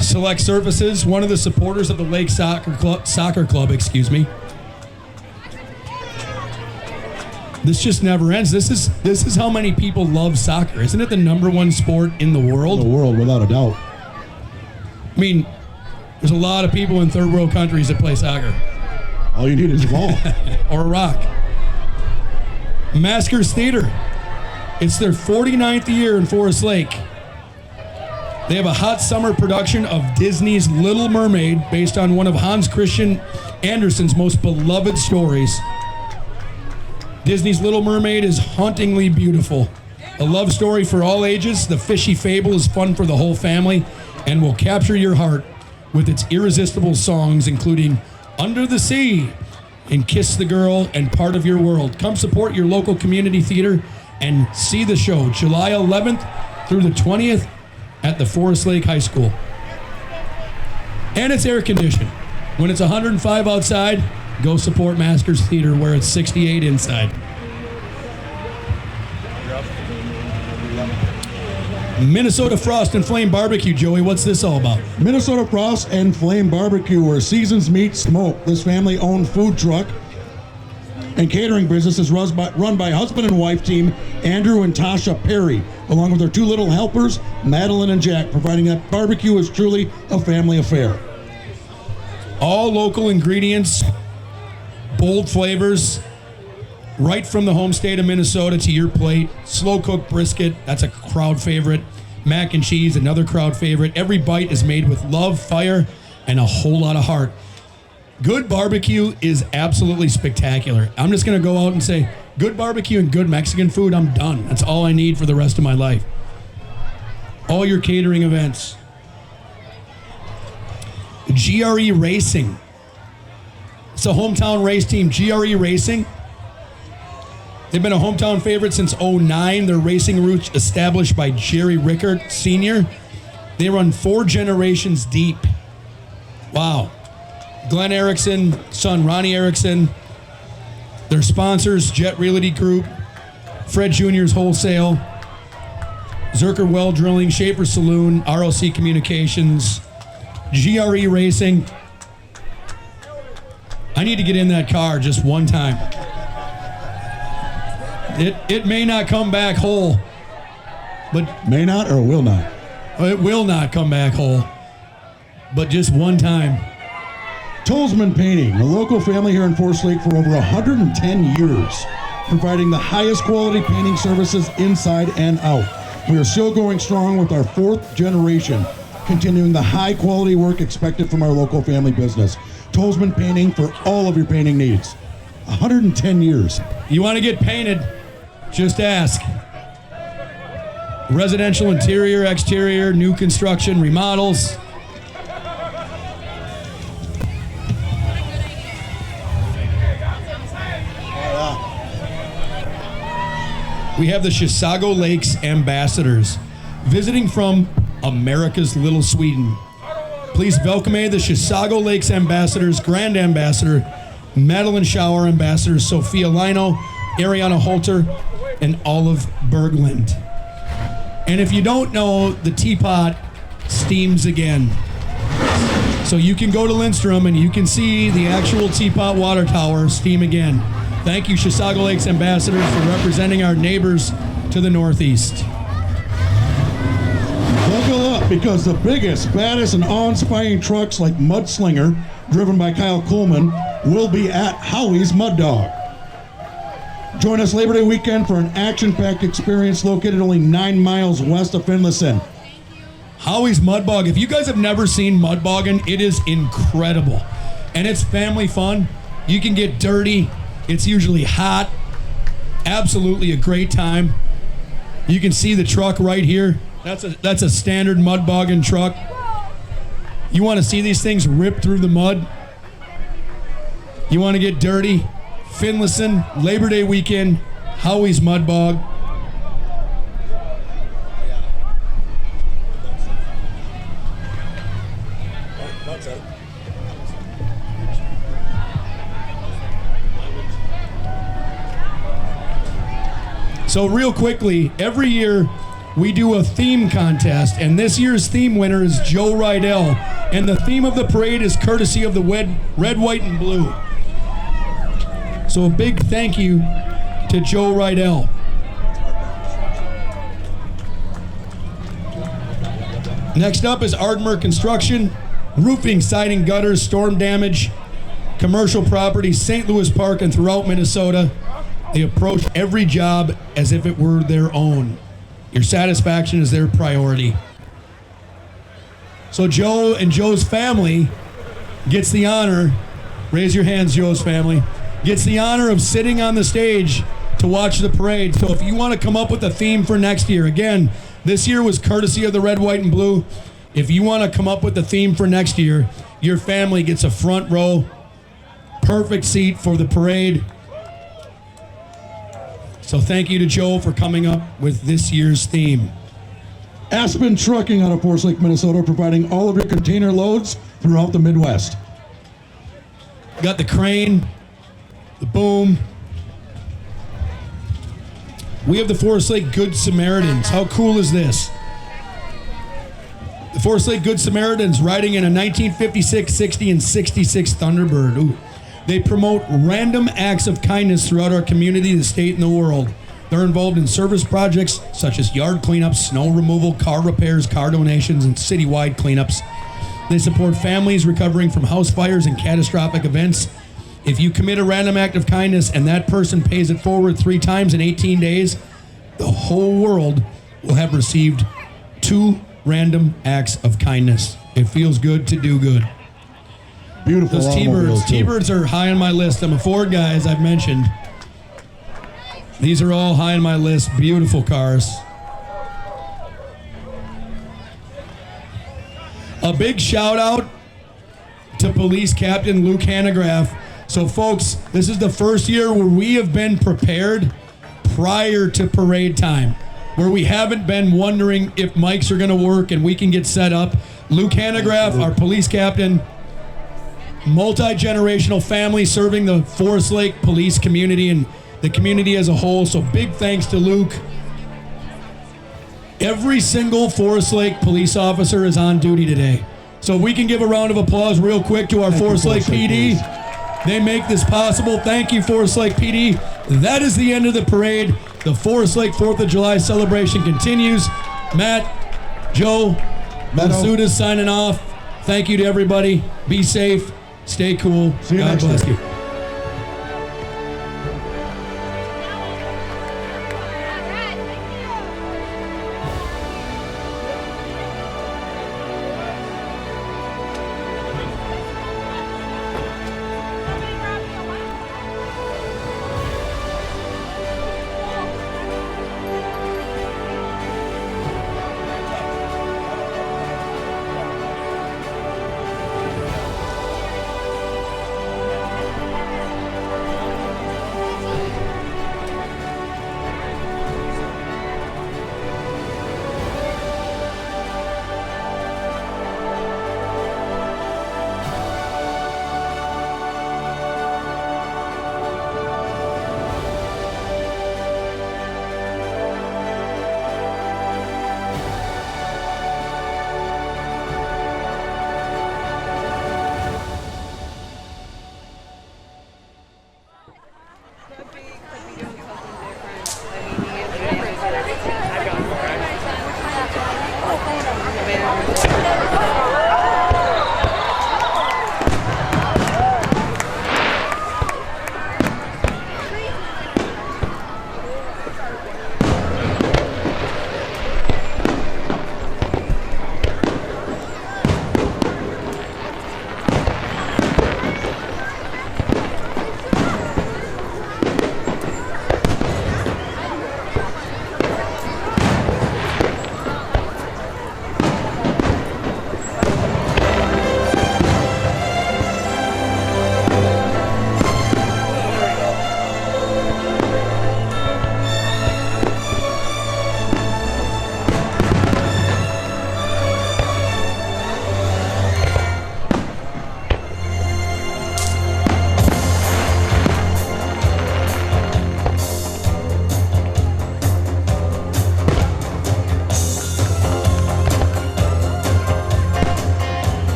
Select Surfaces, one of the supporters of the Lake Soccer Club, excuse me. This just never ends. This is how many people love soccer. Isn't it the #1 sport in the world? The world, without a doubt. I mean, there's a lot of people in third world countries that play soccer. All you need is a ball. Or a rock. Maskers Theater. It's their 49th year in Forest Lake. They have a hot summer production of Disney's Little Mermaid based on one of Hans Christian Andersen's most beloved stories. Disney's Little Mermaid is hauntingly beautiful. A love story for all ages, the fishy fable is fun for the whole family and will capture your heart with its irresistible songs, including Under the Sea and Kiss the Girl and Part of Your World. Come support your local community theater and see the show July 11th through the 20th at the Forest Lake High School. And it's air conditioned. When it's 105 outside, go support Masters Theater where it's 68 inside. Minnesota Frost and Flame Barbecue, Joey. What's this all about? Minnesota Frost and Flame Barbecue, where seasons meet smoke. This family-owned food truck and catering business is run by husband and wife team Andrew and Tasha Perry, along with their two little helpers, Madeline and Jack, providing that barbecue is truly a family affair. All local ingredients, bold flavors, right from the home state of Minnesota to your plate. Slow-cooked brisket, that's a crowd favorite. Mac and cheese, another crowd favorite. Every bite is made with love, fire, and a whole lot of heart. Good barbecue is absolutely spectacular. I'm just going to go out and say, good barbecue and good Mexican food, I'm done. That's all I need for the rest of my life. All your catering events. GRE Racing. It's a hometown race team, GRE Racing. They've been a hometown favorite since '09. Their racing roots established by Jerry Rickert Sr. They run 4 generations deep. Wow. Glenn Erickson, son Ronnie Erickson. Their sponsors, Jet Realty Group, Fred Jr.'s Wholesale, Zerker Well Drilling, Schaefer Saloon, RLC Communications, GRE Racing. I need to get in that car just one time. It may not come back whole, but may not or will not. It will not come back whole, but just one time. Tolsman Painting, a local family here in Forest Lake for over 110 years, providing the highest quality painting services inside and out. We are still going strong with our 4th generation, continuing the high quality work expected from our local family business. Tolsman Painting for all of your painting needs. 110 years. You want to get painted? Just ask. Residential interior, exterior, new construction, remodels. We have the Chisago Lakes Ambassadors visiting from America's Little Sweden. Please welcome the Chisago Lakes Ambassadors, Grand Ambassador Madeline Schauer, Ambassador Sophia Lino, Ariana Holter, and Olive Berglund. And if you don't know, the teapot steams again. So you can go to Lindstrom and you can see the actual teapot water tower steam again. Thank you, Chisago Lakes Ambassadors, for representing our neighbors to the northeast. Buckle up, because the biggest, baddest, and awe-inspiring trucks like Mudslinger, driven by Kyle Coleman, will be at Howie's Mud Dog. Join us Labor Day weekend for an action-packed experience located only 9 miles west of Finlayson. Howie's Mud Bog. If you guys have never seen mud bogging, it is incredible. And it's family fun. You can get dirty. It's usually hot. Absolutely a great time. You can see the truck right here. That's a standard mud bogging truck. You want to see these things rip through the mud? You want to get dirty? Finlayson, Labor Day weekend, Howie's Mud Bog. So real quickly, every year we do a theme contest, and this year's theme winner is Joe Rydell, and the theme of the parade is courtesy of the red, white, and blue. So a big thank you to Joe Rydell. Next up is Ardmore Construction, roofing, siding, gutters, storm damage, commercial properties, St. Louis Park, and throughout Minnesota. They approach every job as if it were their own. Your satisfaction is their priority. So Joe and Joe's family gets the honor, raise your hands, Joe's family, gets the honor of sitting on the stage to watch the parade. So if you want to come up with a theme for next year, again, this year was courtesy of the red, white, and blue. If you want to come up with a theme for next year, your family gets a front row, perfect seat for the parade. So thank you to Joe for coming up with this year's theme. Aspen Trucking out of Forest Lake, Minnesota, providing all of your container loads throughout the Midwest. Got the crane, the boom. We have the Forest Lake Good Samaritans. How cool is this? The Forest Lake Good Samaritans riding in a 1956, 60, and 66 Thunderbird. Ooh. They promote random acts of kindness throughout our community, the state, and the world. They're involved in service projects such as yard cleanups, snow removal, car repairs, car donations, and citywide cleanups. They support families recovering from house fires and catastrophic events. If you commit a random act of kindness and that person pays it forward 3 times in 18 days, the whole world will have received 2 random acts of kindness. It feels good to do good. Beautiful. Those automobiles, too. T-Birds are high on my list. I'm a Ford guy, as I've mentioned. These are all high on my list. Beautiful cars. A big shout out to Police Captain Luke Hanegraaff. So folks, this is the first year where we have been prepared prior to parade time, where we haven't been wondering if mics are going to work and we can get set up. Luke Hanegraaff, our police captain, multi-generational family serving the Forest Lake police community and the community as a whole. So big thanks to Luke. Every single Forest Lake police officer is on duty today. So if we can give a round of applause real quick to our Forest Lake PD. They make this possible. Thank you, Forest Lake PD. That is the end of the parade. The Forest Lake 4th of July celebration continues. Matt, Joe, Matsuda's signing off. Thank you to everybody. Be safe. Stay cool. See you God next bless year. you.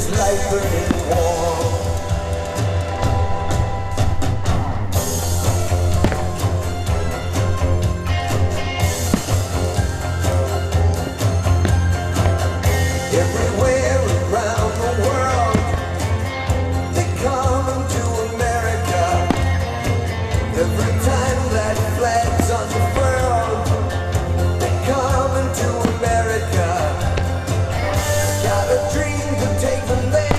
It's like burning warm. Everywhere around the world, they come to America. Every time that flag's unfurled, they come to America. Got a dream to take them there.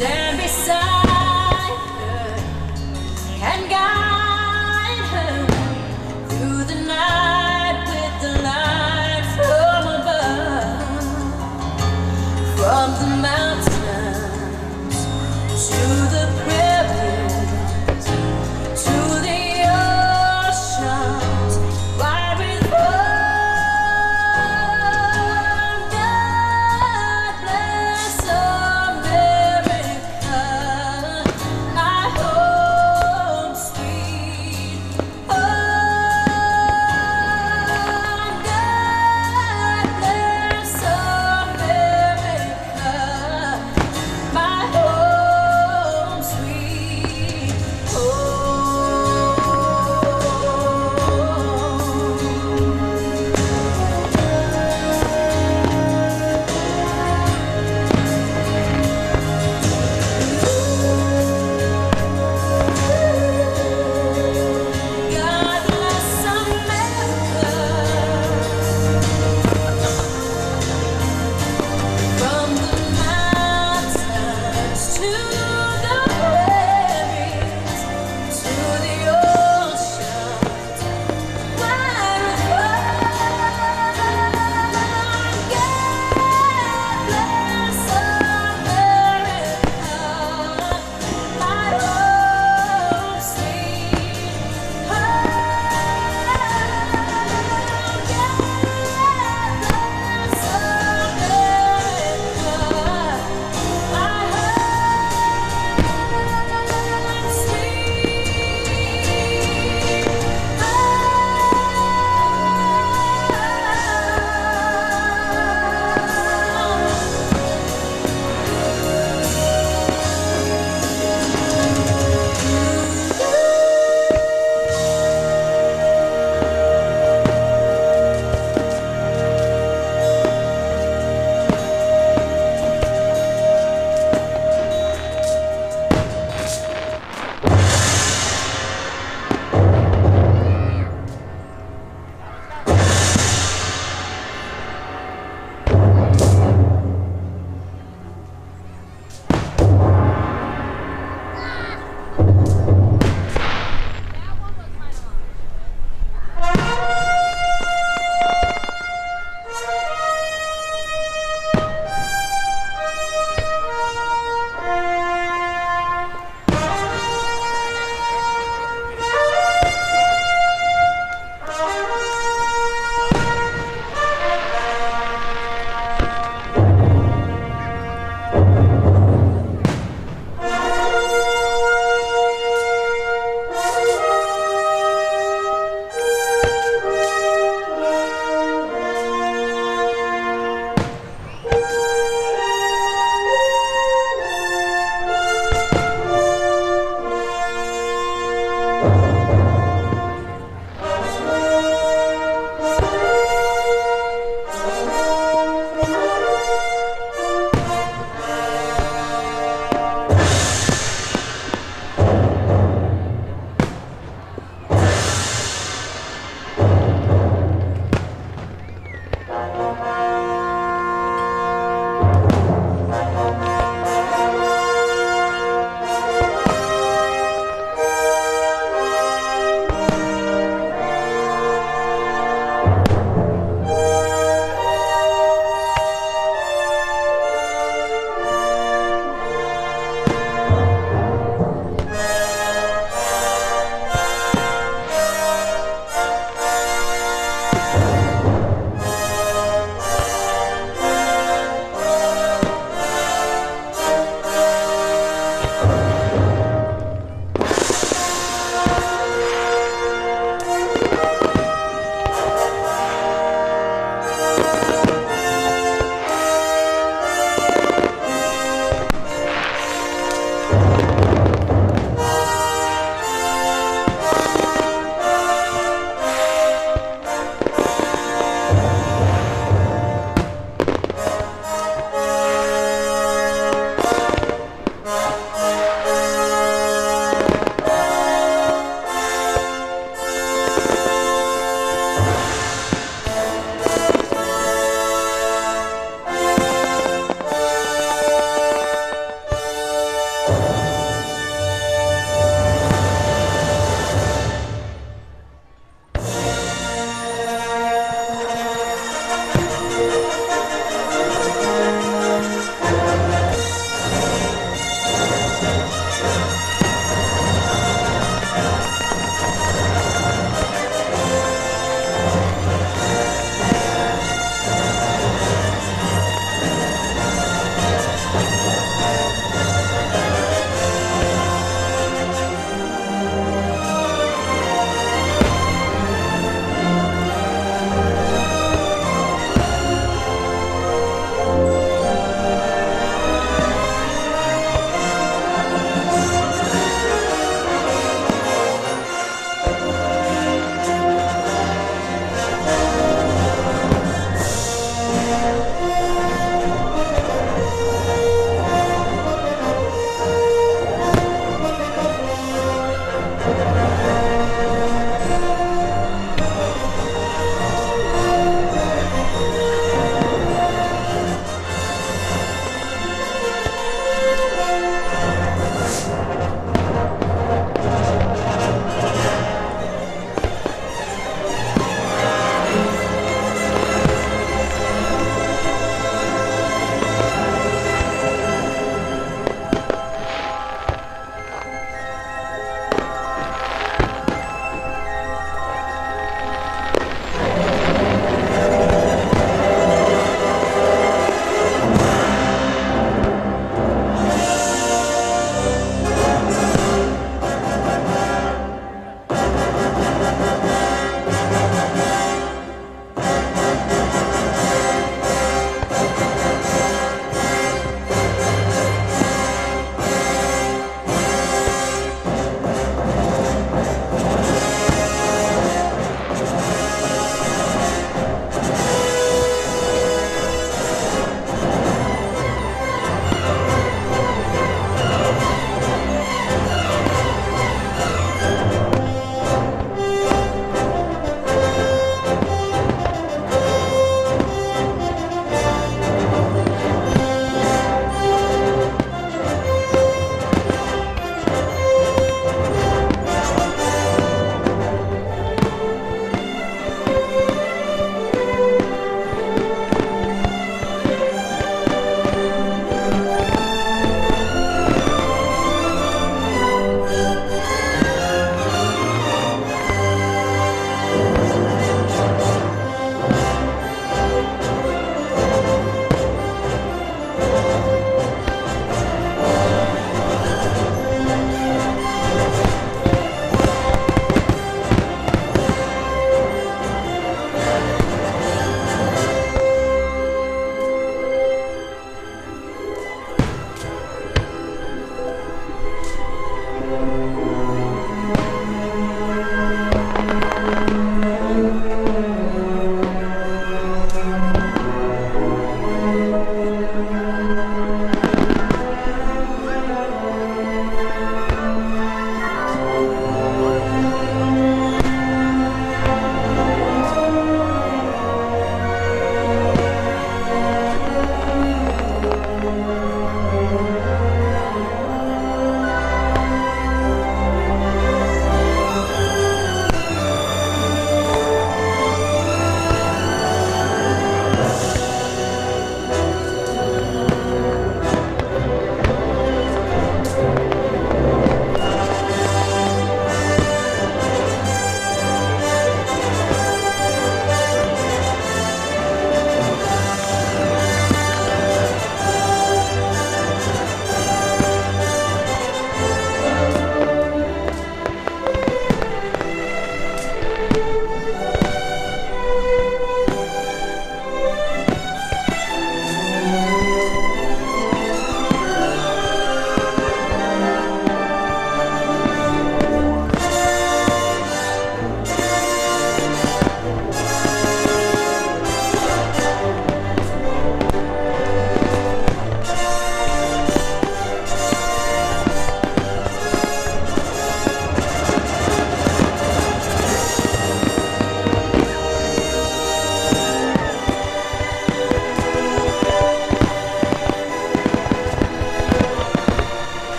stand beside her and guide her through the night with the light from above, from the mountains to